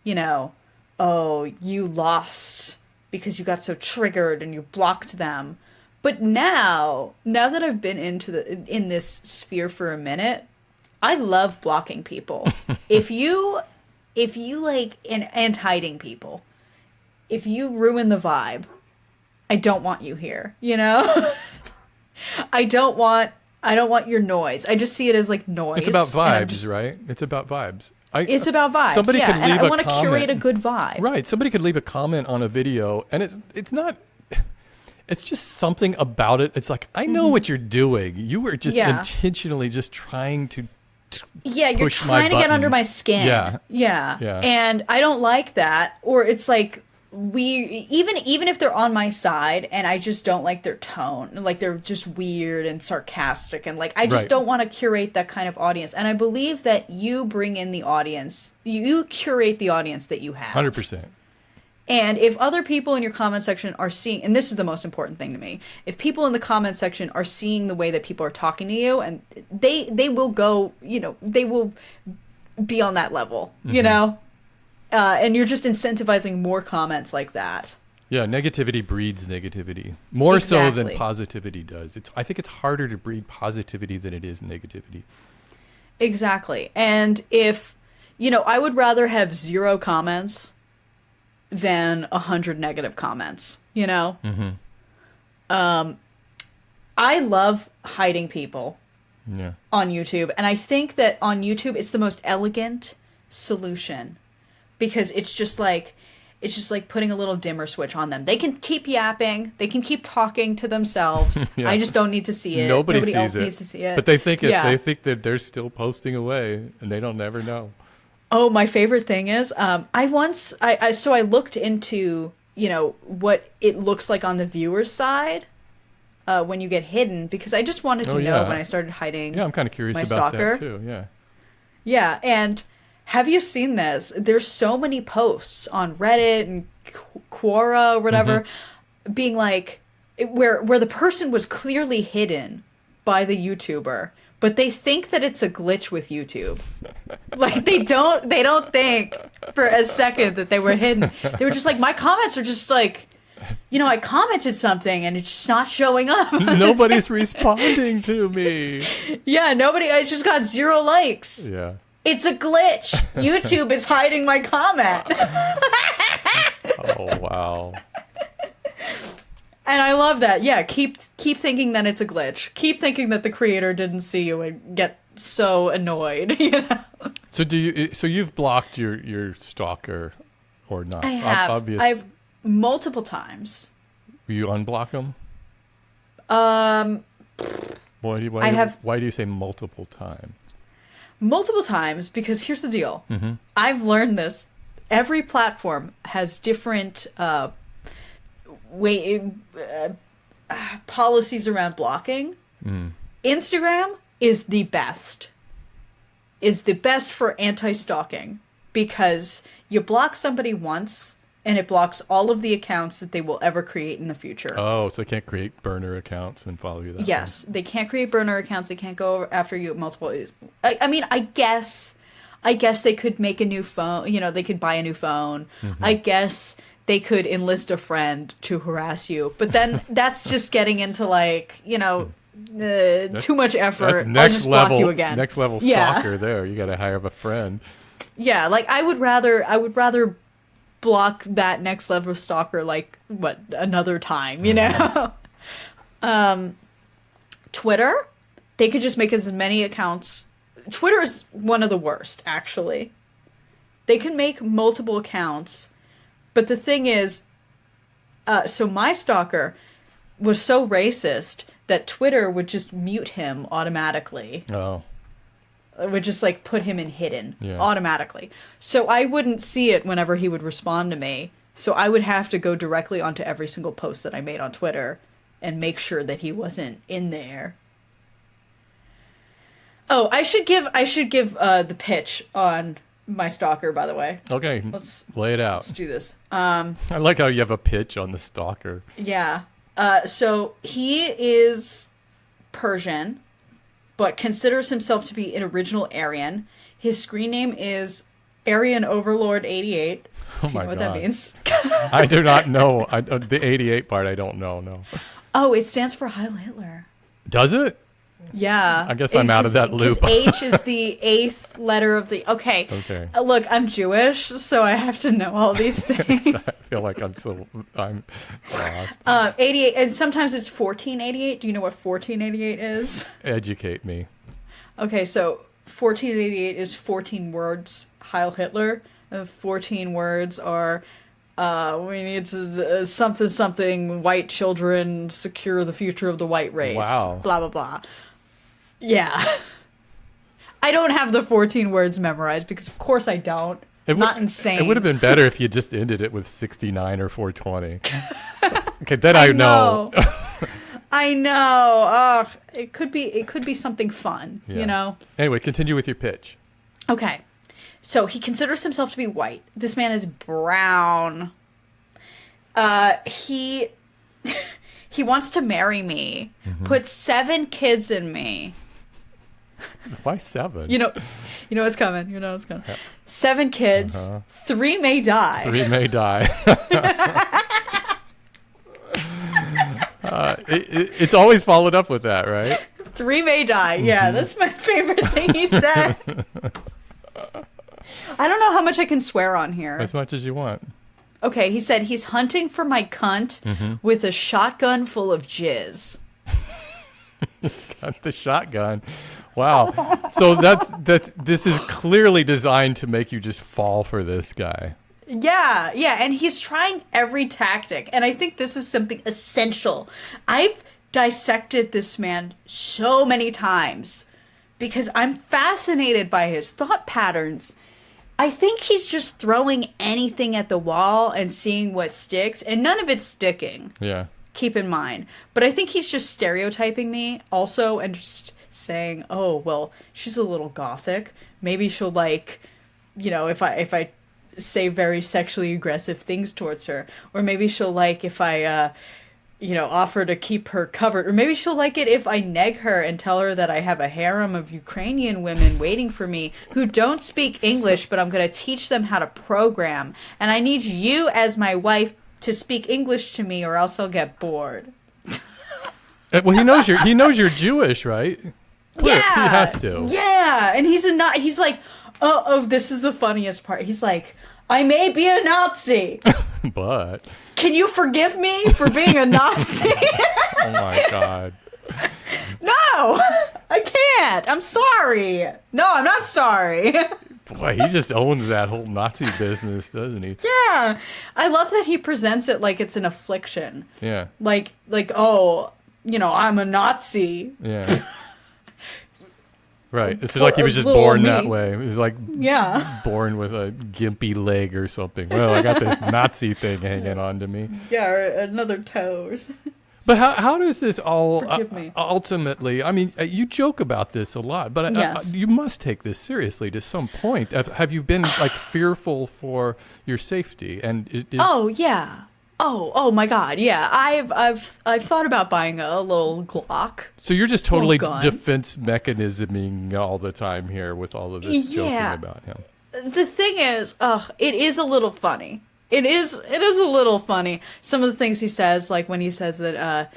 You know, oh, you lost because you got so triggered and you blocked them. But now that I've been in this sphere for a minute, I love blocking people. If you like and hiding people, if you ruin the vibe, I don't want you here, you know? I don't want your noise. I just see it as like noise. It's about vibes, right? It's about vibes. It's about vibes. Somebody could leave and I want to curate a good vibe. Right. Somebody could leave a comment on a video, and it's not. It's just something about it. It's like, I know what you're doing. You were just intentionally just trying to. You're trying to get under my skin. Yeah. And I don't like that. Or it's like even if they're on my side and I just don't like their tone, like they're just weird and sarcastic, and like I just don't want to curate that kind of audience. And I believe that you bring in the audience, you curate the audience that you have. 100%. And if other people in your comment section are seeing, and this is the most important thing to me, if people in the comment section are seeing the way that people are talking to you, and they will go, you know, they will be on that level, you know? And you're just incentivizing more comments like that. Yeah, negativity breeds negativity. More so than positivity does. I think it's harder to breed positivity than it is negativity. Exactly. And if, you know, I would rather have 0 comments than 100 negative comments, you know? I love hiding people on YouTube. And I think that on YouTube, it's the most elegant solution because it's just like putting a little dimmer switch on them. They can keep yapping. They can keep talking to themselves. I just don't need to see it. Nobody else needs to see it. But they think they think that they're still posting away and they don't never know. Oh, my favorite thing is, I looked into, you know, what it looks like on the viewer's side when you get hidden, because I just wanted to know when I started hiding. Yeah, I'm kind of curious about stalker. That too. Yeah. Yeah, and have you seen this? There's so many posts on Reddit and Quora or whatever, being like, where the person was clearly hidden by the YouTuber. But they think that it's a glitch with YouTube. Like they don't think for a second that they were hidden. They were just like, my comments are just like, you know, I commented something and it's just not showing up. Nobody's responding to me. Yeah, I just got 0 likes. Yeah. It's a glitch. YouTube is hiding my comment. Oh, wow. And I love that. Yeah, keep thinking that it's a glitch. Keep thinking that the creator didn't see you and get so annoyed, you know? So you've blocked your stalker or not? I have. I've multiple times. You unblock them? Why do you say multiple times? Multiple times because here's the deal. I've learned this. Every platform has different policies around blocking. Instagram is the best for anti-stalking because you block somebody once and it blocks all of the accounts that they will ever create in the future. Oh, so they can't create burner accounts and follow you that way. Yes, they can't create burner accounts. They can't go after you multiple. I mean, I guess they could make a new phone. You know, they could buy a new phone. I guess they could enlist a friend to harass you. But then that's just getting into like, you know, too much effort. I'll just block you again. Next level stalker there. You got to hire a friend. Yeah, like I would rather block that next level stalker like another time, you know? Twitter, they could just make as many accounts. Twitter is one of the worst, actually. They can make multiple accounts. But the thing is, So my stalker was so racist that Twitter would just mute him automatically. Oh. It would just like put him in hidden automatically. So I wouldn't see it whenever he would respond to me. So I would have to go directly onto every single post that I made on Twitter and make sure that he wasn't in there. Oh, I should give the pitch on my stalker, by the way. Okay, let's lay it out. Let's do this. I like how you have a pitch on the stalker. Yeah. So he is Persian, but considers himself to be an original Aryan. His screen name is Aryan Overlord 88. Oh my God. What that means? I do not know. The 88 part, I don't know. No. Oh, it stands for Heil Hitler. Does it? Yeah. I guess I'm out of that loop. H is the 8th letter of the... Okay. Look, I'm Jewish, so I have to know all these things. I feel like I'm lost. 88, and sometimes it's 1488. Do you know what 1488 is? Educate me. Okay, so 1488 is 14 words, Heil Hitler. 14 words are... we need to, something, white children, secure the future of the white race. Wow. Blah, blah, blah. Yeah. I don't have the 14 words memorized because, of course, I don't. Not insane. It would have been better if you just ended it with 69 or 420. Okay, then I know. I know. It could be something fun, you know? Anyway, continue with your pitch. Okay. So he considers himself to be white. This man is brown. He wants to marry me. Put 7 kids in me. Why 7? You know what's coming. You know what's coming. 7 kids. 3 may die. 3 may die. It's always followed up with that, right? 3 may die. Yeah, that's my favorite thing he said. I don't know how much I can swear on here. As much as you want. Okay, he said he's hunting for my cunt with a shotgun full of jizz. He's got the shotgun. Wow. So this is clearly designed to make you just fall for this guy. Yeah, and he's trying every tactic, and I think this is something essential. I've dissected this man so many times because I'm fascinated by his thought patterns. I think he's just throwing anything at the wall and seeing what sticks, and none of it's sticking. Yeah. Keep in mind. But I think he's just stereotyping me also and just saying, oh, well, she's a little gothic. Maybe she'll like, if I say very sexually aggressive things towards her. Or maybe she'll like if I, offer to keep her covered. Or maybe she'll like it if I neg her and tell her that I have a harem of Ukrainian women waiting for me who don't speak English, but I'm going to teach them how to program. And I need you as my wife to speak English to me or else I'll get bored. Well, he knows you're Jewish, right? Clear. Yeah. He has to. Yeah. And he's like, oh, this is the funniest part. He's like, I may be a Nazi. But can you forgive me for being a Nazi? Oh my God. No, I can't. I'm sorry. No, I'm not sorry. Boy, he just owns that whole Nazi business, doesn't he? Yeah. I love that he presents it like it's an affliction. Yeah. Like, oh, I'm a Nazi. Yeah. Right. It's like he was just born that way. He was like born with a gimpy leg or something. Well, I got this Nazi thing hanging on to me. Yeah, or another toe. But how does this all ultimately, I mean, you joke about this a lot, but you must take this seriously to some point. Have you been like fearful for your safety? And Oh, yeah. Oh my God, yeah. I've thought about buying a little Glock. So you're just totally defense mechanisming all the time here with all of this joking about him. The thing is, it is a little funny. It is a little funny. Some of the things he says, like when he says that,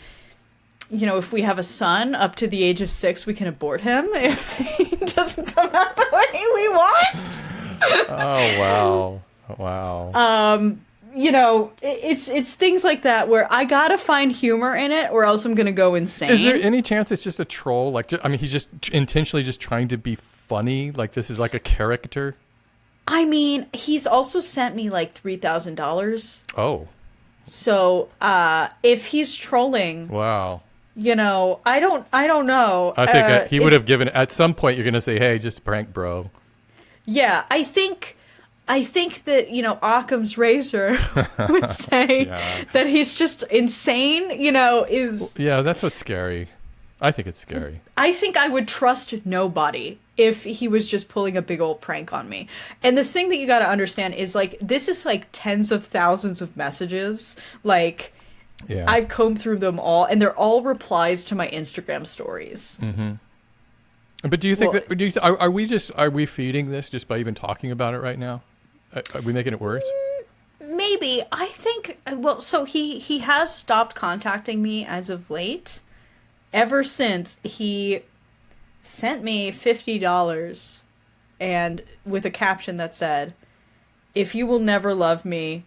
if we have a son up to the age of 6, we can abort him if he doesn't come out the way we want. Oh wow. It's things like that where I gotta find humor in it or else I'm gonna go insane. Is there any chance it's just a troll? Like, I mean, he's just intentionally just trying to be funny? Like this is like a character? I mean, he's also sent me like $3,000. Oh. So, if he's trolling, Wow. I don't know. I think he would have given, at some point, you're going to say, hey, just a prank, bro. Yeah, I think that, Occam's razor would say that he's just insane, is... Yeah, that's what's scary. I think it's scary. I think I would trust nobody if he was just pulling a big old prank on me. And the thing that you got to understand is, this is, tens of thousands of messages. I've combed through them all, and they're all replies to my Instagram stories. Mm-hmm. But do you think are we feeding this just by even talking about it right now? Are we making it worse? Maybe. I think, so he has stopped contacting me as of late. Ever since he sent me $50 and with a caption that said, "If you will never love me,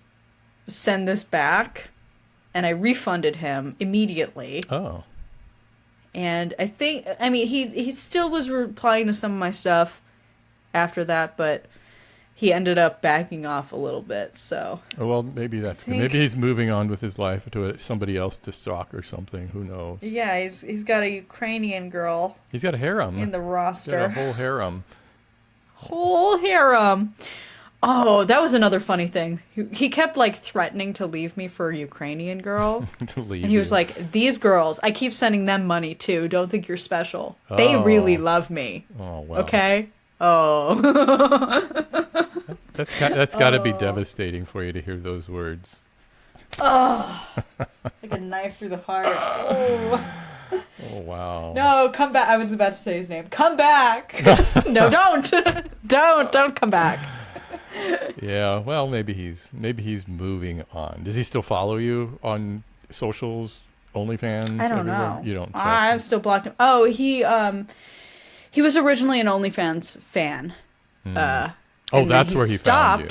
send this back." And I refunded him immediately. Oh. And he still was replying to some of my stuff after that, but he ended up backing off a little bit, so. Well, maybe that's good. Maybe he's moving on with his life to somebody else to stalk or something. Who knows? Yeah, he's got a Ukrainian girl. He's got a harem. In the roster. He's got a whole harem. Whole harem. Oh, that was another funny thing. He kept, threatening to leave me for a Ukrainian girl. And he was like, these girls, I keep sending them money, too. Don't think you're special. Oh. They really love me. Oh, wow. Okay? Oh. That's got to be devastating for you to hear those words. Oh. Like a knife through the heart. Oh. Oh, wow. No, come back. I was about to say his name. Come back. No, don't. Don't come back. Yeah, well, maybe he's moving on. Does he still follow you on socials, OnlyFans? I don't everywhere? know. You don't. I've still blocked him. Oh, he was originally an OnlyFans fan. That's where he found you.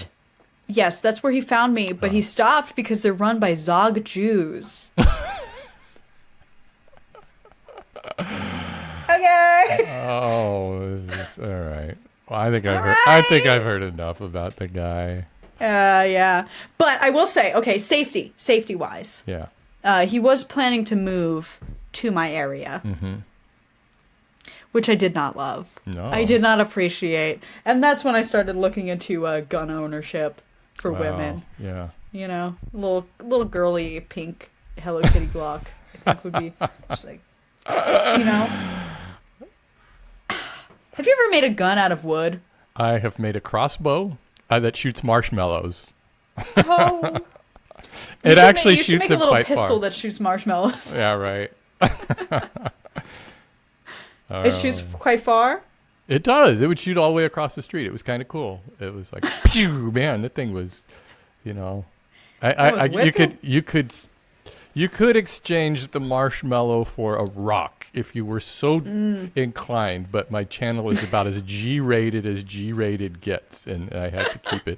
Yes, that's where he found me, but he stopped because they're run by Zog Jews. Okay. Oh, this is all right. Well, I think I've heard enough about the guy. Yeah. But I will say, okay, safety wise. Yeah. He was planning to move to my area. Mm-hmm. Which I did not love. No. I did not appreciate. And that's when I started looking into gun ownership for women. Yeah. Little girly pink Hello Kitty Glock, I think would be just Have you ever made a gun out of wood? I have made a crossbow that shoots marshmallows. Oh. It actually shoots them quite far. You should make a little pistol that shoots marshmallows. Yeah, right. It shoots quite far? It does. It would shoot all the way across the street. It was kind of cool. It was like, phew, man, that thing was, you could exchange the marshmallow for a rock if you were so inclined, but my channel is about as G-rated as G-rated gets, and I have to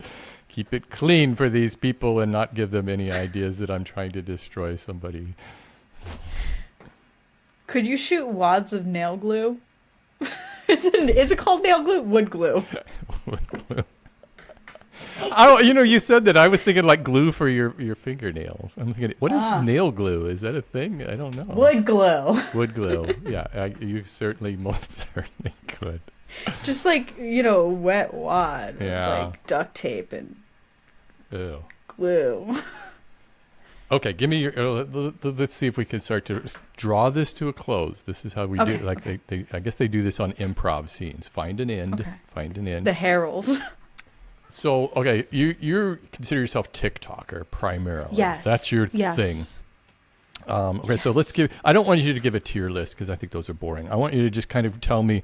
keep it clean for these people and not give them any ideas that I'm trying to destroy somebody. Could you shoot wads of nail glue? Is it called nail glue? Wood glue. Wood glue. You said that. I was thinking like glue for your fingernails. I'm thinking, what is nail glue? Is that a thing? I don't know. Wood glue. Wood glue. Yeah, you most certainly could. Just a wet wad. Yeah. Of, duct tape and Ew. glue. Okay, give me your. Let's see if we can start to draw this to a close. This is how we do it. Like I guess they do this on improv scenes. Find an end. Okay. Find an end. The Herald. So, okay, you consider yourself TikToker primarily. Yes. That's your thing. Okay, so I don't want you to give a tier list because I think those are boring. I want you to just kind of tell me,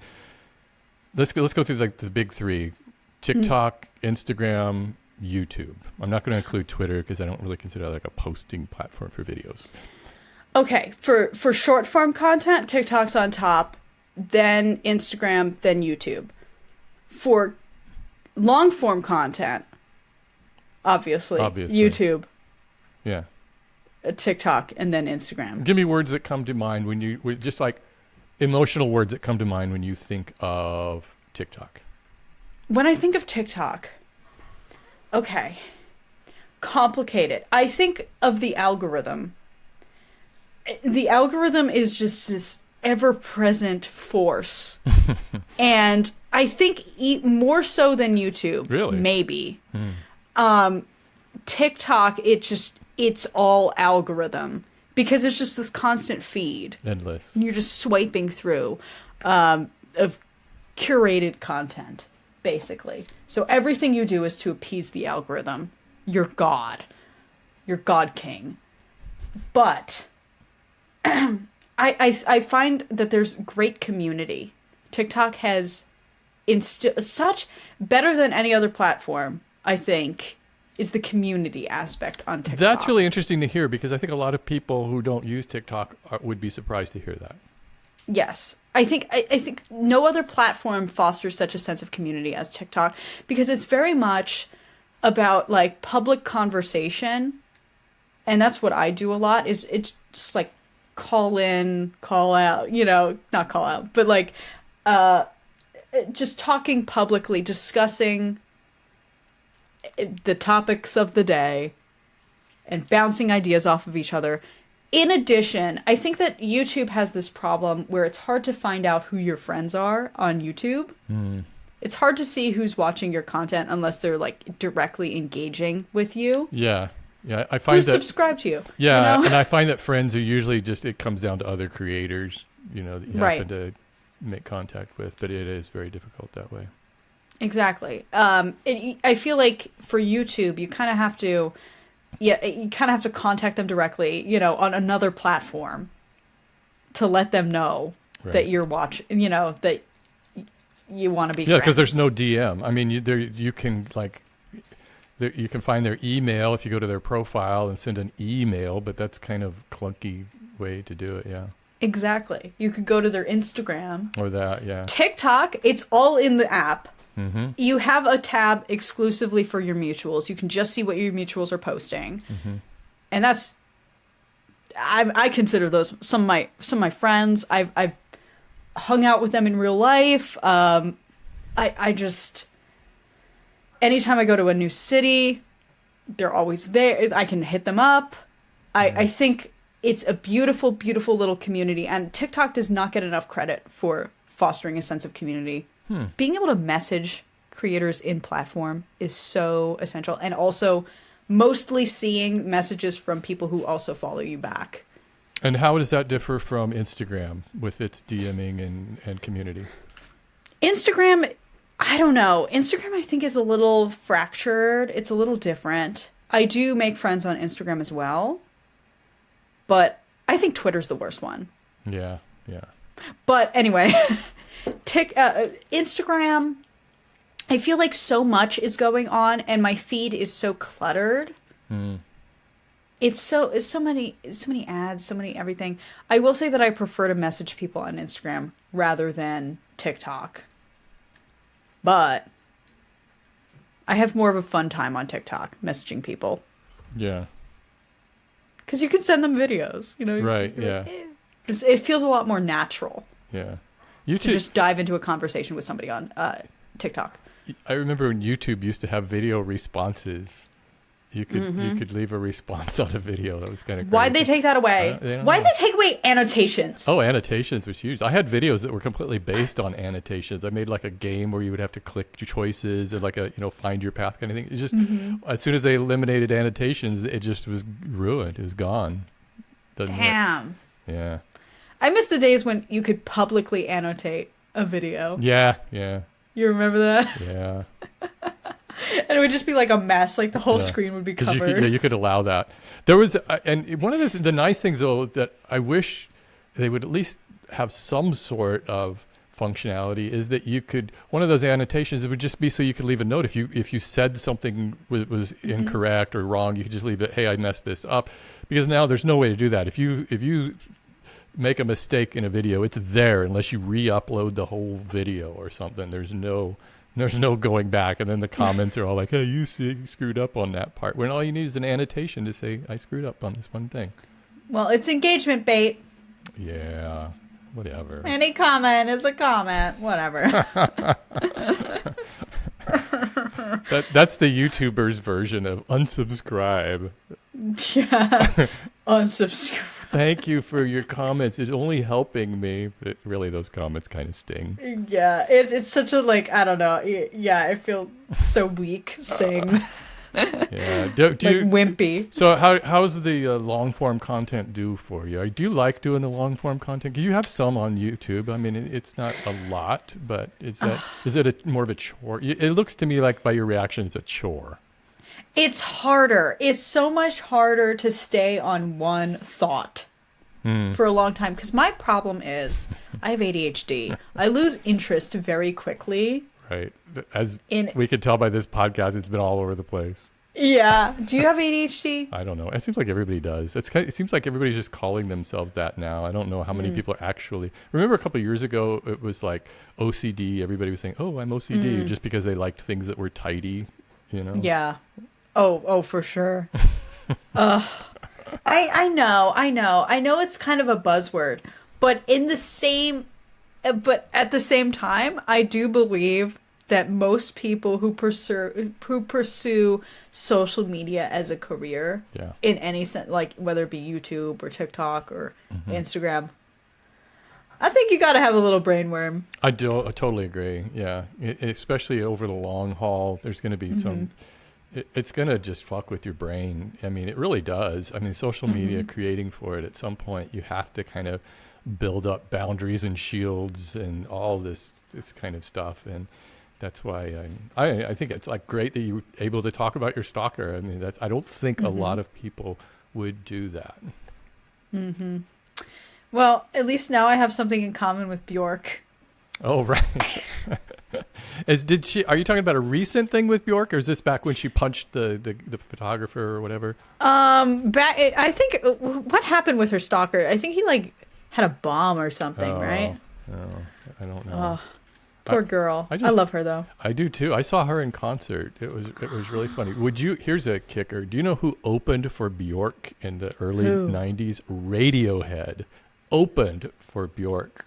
let's go through the big three: TikTok, Instagram, YouTube. I'm not going to include Twitter because I don't really consider that like a posting platform for videos. Okay, for short form content, TikTok's on top, then Instagram, then YouTube. For long form content, obviously YouTube, TikTok, and then Instagram. Give me words that come to mind when you just like emotional words that come to mind when you think of TikTok. When I think of TikTok, okay, complicated. I think of the algorithm. The algorithm is just this ever-present force. And I think more so than YouTube. Really? Maybe. TikTok, it's all algorithm. Because it's just this constant feed. Endless. And you're just swiping through of curated content, basically. So everything you do is to appease the algorithm. You're God. You're God King. But I find that there's great community. TikTok has such better than any other platform, I think, is the community aspect on TikTok. That's really interesting to hear because I think a lot of people who don't use TikTok would be surprised to hear that. Yes. I think no other platform fosters such a sense of community as TikTok because it's very much about like public conversation. And that's what I do a lot is it's just like call in, call out, not call out, but like just talking publicly, discussing the topics of the day and bouncing ideas off of each other. In addition, I think that YouTube has this problem where it's hard to find out who your friends are on YouTube. It's hard to see who's watching your content unless they're like directly engaging with you. Yeah. I find who's that subscribed to you. Yeah, you know? and I find that friends are usually just it comes down to other creators, that you happen to make contact with, but it is very difficult that way. Exactly. I feel like for YouTube, you kind of have to, contact them directly, on another platform to let them know that you're watching, that you want to be friends. Yeah, because there's no DM. I mean, you can you can find their email if you go to their profile and send an email, but that's kind of clunky way to do it. Yeah. Exactly. You could go to their Instagram. Or that, yeah. TikTok, it's all in the app. Mm-hmm. You have a tab exclusively for your mutuals. You can just see what your mutuals are posting. Mm-hmm. And that's... I consider those some of my friends. I've hung out with them in real life. I just... Anytime I go to a new city, they're always there. I can hit them up. I think it's a beautiful, beautiful little community. And TikTok does not get enough credit for fostering a sense of community. Being able to message creators in platform is so essential. And also mostly seeing messages from people who also follow you back. And how does that differ from Instagram with its DMing and community? Instagram, I don't know. Instagram, I think, is a little fractured. It's a little different. I do make friends on Instagram as well. But I think Twitter's the worst one. Yeah. But anyway, Instagram, I feel like so much is going on and my feed is so cluttered. It's so many ads, so many everything. I will say that I prefer to message people on Instagram rather than TikTok. But I have more of a fun time on TikTok messaging people. Yeah. Because you can send them videos, Right, yeah. It feels a lot more natural. Yeah. To just dive into a conversation with somebody on TikTok. I remember when YouTube used to have video responses. You could leave a response on a video. That was kind of crazy. Why'd they take that away? Why'd they take away annotations? Oh, annotations was huge. I had videos that were completely based on annotations. I made like a game where you would have to click your choices and like a find your path kind of thing. It's just as soon as they eliminated annotations, it just was ruined. It was gone. Damn. Work. Yeah. I miss the days when you could publicly annotate a video. Yeah. You remember that? Yeah. And it would just be like a mess. Like the whole screen would be covered. You could allow that. There was, and one of the nice things though that I wish they would at least have some sort of functionality is that you could, one of those annotations, it would just be so you could leave a note. If you said something was incorrect or wrong, you could just leave it, hey, I messed this up. Because now there's no way to do that. If you make a mistake in a video, it's there unless you re-upload the whole video or something. There's no going back, and then the comments are all like, hey, you screwed up on that part, when all you need is an annotation to say, I screwed up on this one thing. Well, it's engagement bait. Yeah, whatever. Any comment is a comment, whatever. That's the YouTuber's version of unsubscribe. Yeah. Unsubscribe. Thank you for your comments. It's only helping me. But really, those comments kind of sting. Yeah, it's such a, like, I don't know. Yeah, I feel so weak saying Yeah, do like you, wimpy. So how's the long form content do for you? Do you like doing the long form content? 'Cause you have some on YouTube. I mean, it's not a lot, but is it more of a chore? It looks to me like by your reaction, it's a chore. It's harder. It's so much harder to stay on one thought for a long time. Because my problem is I have ADHD. I lose interest very quickly. Right. We could tell by this podcast, it's been all over the place. Yeah. Do you have ADHD? I don't know. It seems like everybody does. It seems like everybody's just calling themselves that now. I don't know how many people actually... Remember a couple of years ago, it was like OCD. Everybody was saying, oh, I'm OCD, just because they liked things that were tidy, you know? Yeah. Oh, for sure. I know it's kind of a buzzword, but at the same time, I do believe that most people who pursue social media as a career, in any sense, like whether it be YouTube or TikTok or Instagram, I think you got to have a little brainworm. I totally agree. Yeah, especially over the long haul, there's going to be some. It's going to just fuck with your brain. I mean, it really does. I mean, social media, creating for it, at some point, you have to kind of build up boundaries and shields and all this kind of stuff. And that's why I think it's like great that you were able to talk about your stalker. I mean, I don't think a lot of people would do that. Well, at least now I have something in common with Bjork. Oh, right. Are you talking about a recent thing with Bjork, or is this back when she punched the photographer or whatever? I think what happened with her stalker? I think he like had a bomb or something, right? Oh, I don't know. Poor girl. I love her though. I do too. I saw her in concert. It was really funny. Here's a kicker. Do you know who opened for Bjork in the early 90s? Radiohead opened for Bjork.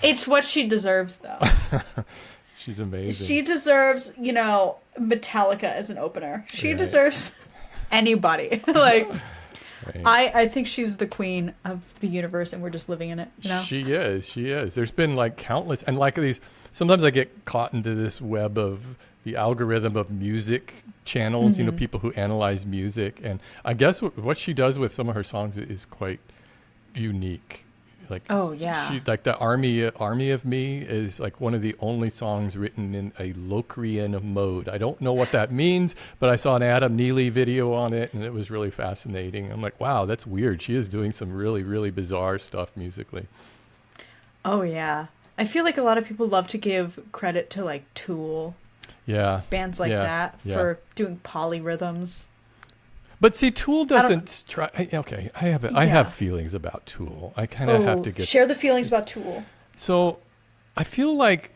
It's what she deserves, though. She's amazing. She deserves, Metallica as an opener. She deserves anybody. Like, I think she's the queen of the universe, and we're just living in it. She is. There's been like countless, and like these. Sometimes I get caught into this web of the algorithm of music channels. People who analyze music, and I guess what she does with some of her songs is quite unique. Like, she, like the Army of Me is like one of the only songs written in a Locrian mode. I don't know what that means, but I saw an Adam Neely video on it, and it was really fascinating. I'm like, wow, that's weird. She is doing some really, really bizarre stuff musically. Oh yeah, I feel like a lot of people love to give credit to like Tool, bands like that for doing polyrhythms. But see, Tool doesn't try. Okay, I have feelings about Tool. I kind of have to share the feelings about Tool. So, I feel like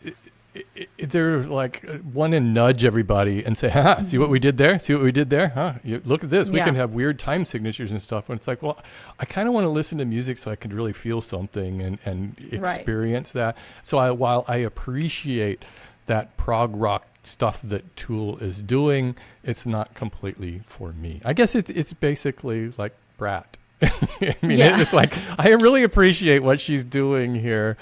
they're like want to nudge everybody and say, "Ha! See what we did there? See what we did there? Huh? Look at this. We can have weird time signatures and stuff." And it's like, well, I kind of want to listen to music so I can really feel something and experience that. So while I appreciate that prog rock stuff that Tool is doing, it's not completely for me. I guess it's basically like Brat. I mean, it's like I really appreciate what she's doing here,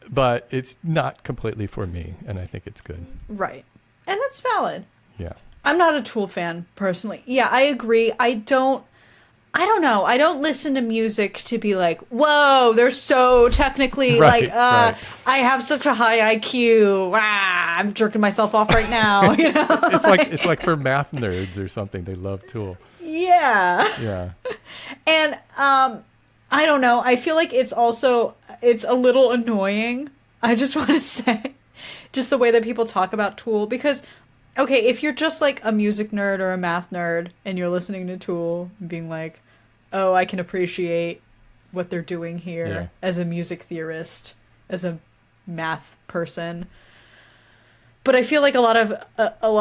but it's not completely for me, and I think it's good. Right. And that's valid. Yeah. I'm not a Tool fan personally. Yeah, I agree. I don't know. I don't listen to music to be like, whoa, they're so technically I have such a high IQ. I'm jerking myself off right now. It's like for math nerds or something. They love Tool. Yeah. Yeah. And I don't know. I feel like it's a little annoying. I just want to say, just the way that people talk about Tool, because okay, if you're just like a music nerd or a math nerd and you're listening to Tool and being like, oh, I can appreciate what they're doing here as a music theorist, as a math person. But I feel like a lot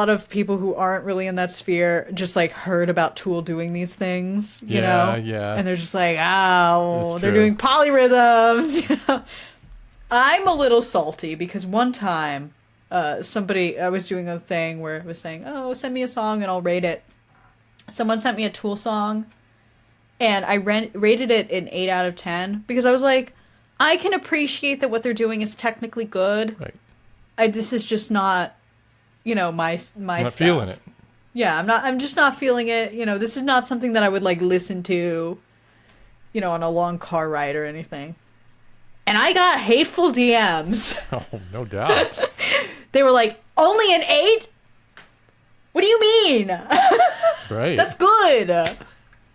of people who aren't really in that sphere just like heard about Tool doing these things, you know? Yeah. And they're just like, oh, they're doing polyrhythms, I'm a little salty because one time, I was doing a thing where it was saying, oh, send me a song and I'll rate it. Someone sent me a Tool song, and I rated it an 8 out of 10 because I was like, I can appreciate that what they're doing is technically good. Right. This is just not, my I'm not stuff. feeling it. Yeah, I'm just not feeling it. This is not something that I would like listen to, on a long car ride or anything. And I got hateful DMs. Oh, no doubt. They were like, only an 8? What do you mean? Right. That's good.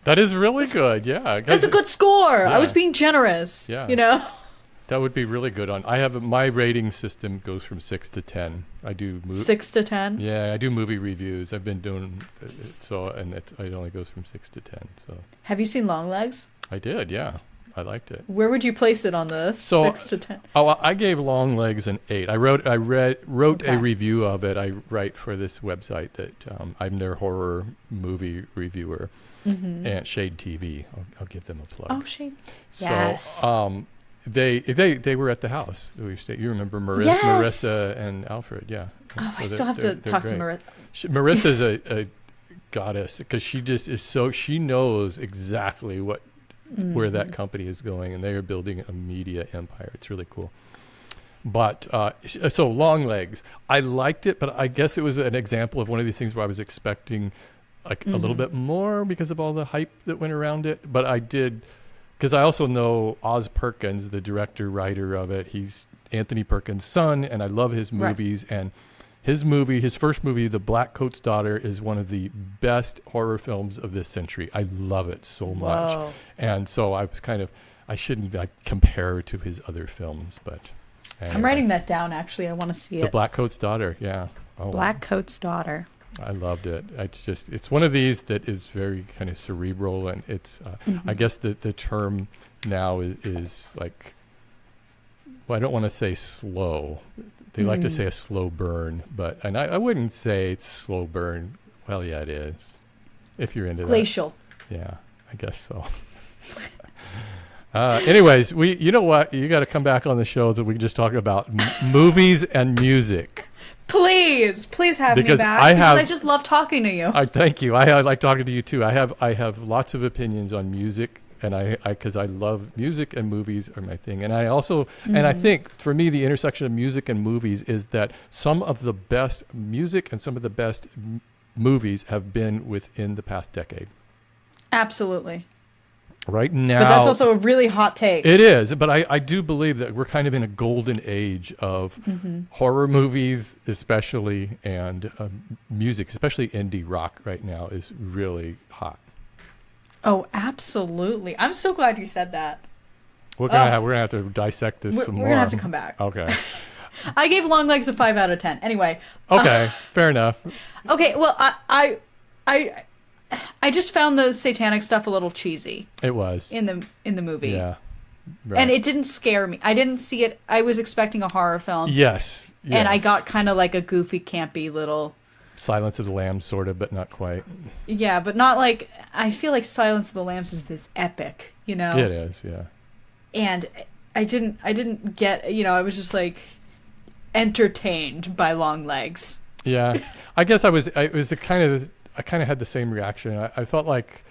That is really good, yeah. That's a good score. Yeah. I was being generous. Yeah. That would be really good. My rating system goes from 6 to 10. I do 6 to 10. Yeah, I do movie reviews. I've been doing it only goes from 6 to 10. So have you seen Longlegs? I did, yeah. I liked it. Where would you place it on the 6 to 10? Oh, I gave Longlegs an 8. I wrote a review of it. I write for this website that I'm their horror movie reviewer, and Shade TV. I'll give them a plug. Oh, Shade. So, yes. They were at the house. You remember Marissa and Alfred, yeah. Oh, so I still have to talk to Marissa. Marissa's a goddess because she just is she knows exactly where that company is going, and they are building a media empire. It's really cool. But so Longlegs, I liked it, but I guess it was an example of one of these things where I was expecting like a little bit more because of all the hype that went around it. But I did, because I also know Oz Perkins, the director, writer of it. He's Anthony Perkins' son, and I love his movies. Right. And his first movie, The Black Coat's Daughter, is one of the best horror films of this century. I love it so much. Whoa. And so I was I shouldn't compare to his other films, but anyway. I'm writing that down, actually. I want to see it. The Black Coat's Daughter, yeah. Oh, Black Coat's Daughter. I loved it. It's one of these that is very kind of cerebral, and it's, I guess the term now is like, well, I don't want to say slow. They like to say a slow burn, and I wouldn't say it's a slow burn. Well, yeah, it is. If you're into glacial. That. Yeah, I guess so. Anyways, you know what? You got to come back on the show so we can just talk about movies and music. Please have me back because I just love talking to you. Thank you. I like talking to you too. I have lots of opinions on music. And because I love music and movies are my thing. And I also, and I think for me, the intersection of music and movies is that some of the best music and some of the best movies have been within the past decade. Absolutely. Right now. But that's also a really hot take. It is. But I do believe that we're kind of in a golden age of horror movies, especially, and music, especially indie rock right now is really hot. Oh, absolutely. I'm so glad you said that. We're gonna have to dissect this some more. We're gonna have to come back. Okay. I gave Longlegs a 5 out of 10. Anyway. Okay, fair enough. Okay, well, I just found the satanic stuff a little cheesy. It was in the movie. Yeah. Right. And it didn't scare me. I didn't see it. I was expecting a horror film. Yes. And I got kind of like a goofy, campy little Silence of the Lambs, sort of, but not quite. Yeah, but not like... I feel like Silence of the Lambs is this epic, It is, yeah. And I didn't get... I was just like entertained by Longlegs. Yeah, I guess I kind of had the same reaction. I felt like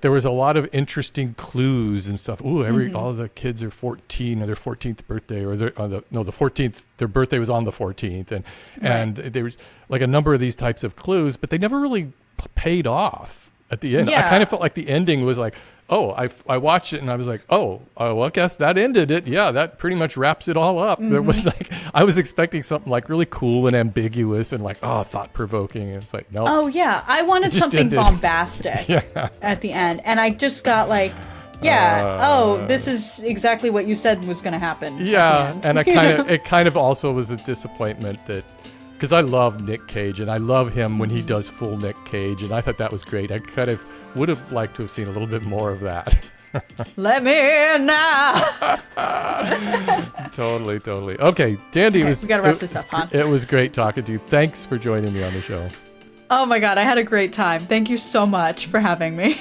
there was a lot of interesting clues and stuff. Ooh, all the kids are 14 or their 14th birthday, or the 14th. Their birthday was on the 14th, and there was like a number of these types of clues, but they never really paid off at the end. Yeah. I kind of felt like the ending was like, I watched it and I was like, well, I guess that ended it. Yeah, that pretty much wraps it all up. There was like, I was expecting something like really cool and ambiguous and like, thought provoking. And it's like, no. Oh yeah, I wanted something bombastic at the end, and I just got like, this is exactly what you said was going to happen. Yeah, and it kind of also was a disappointment that. Because I love Nick Cage, and I love him when he does full Nick Cage, and I thought that was great. I kind of would have liked to have seen a little bit more of that. Let me in now. Totally. Okay, Dandy, we gotta wrap this up, huh? It was great talking to you. Thanks for joining me on the show. Oh my God, I had a great time. Thank you so much for having me.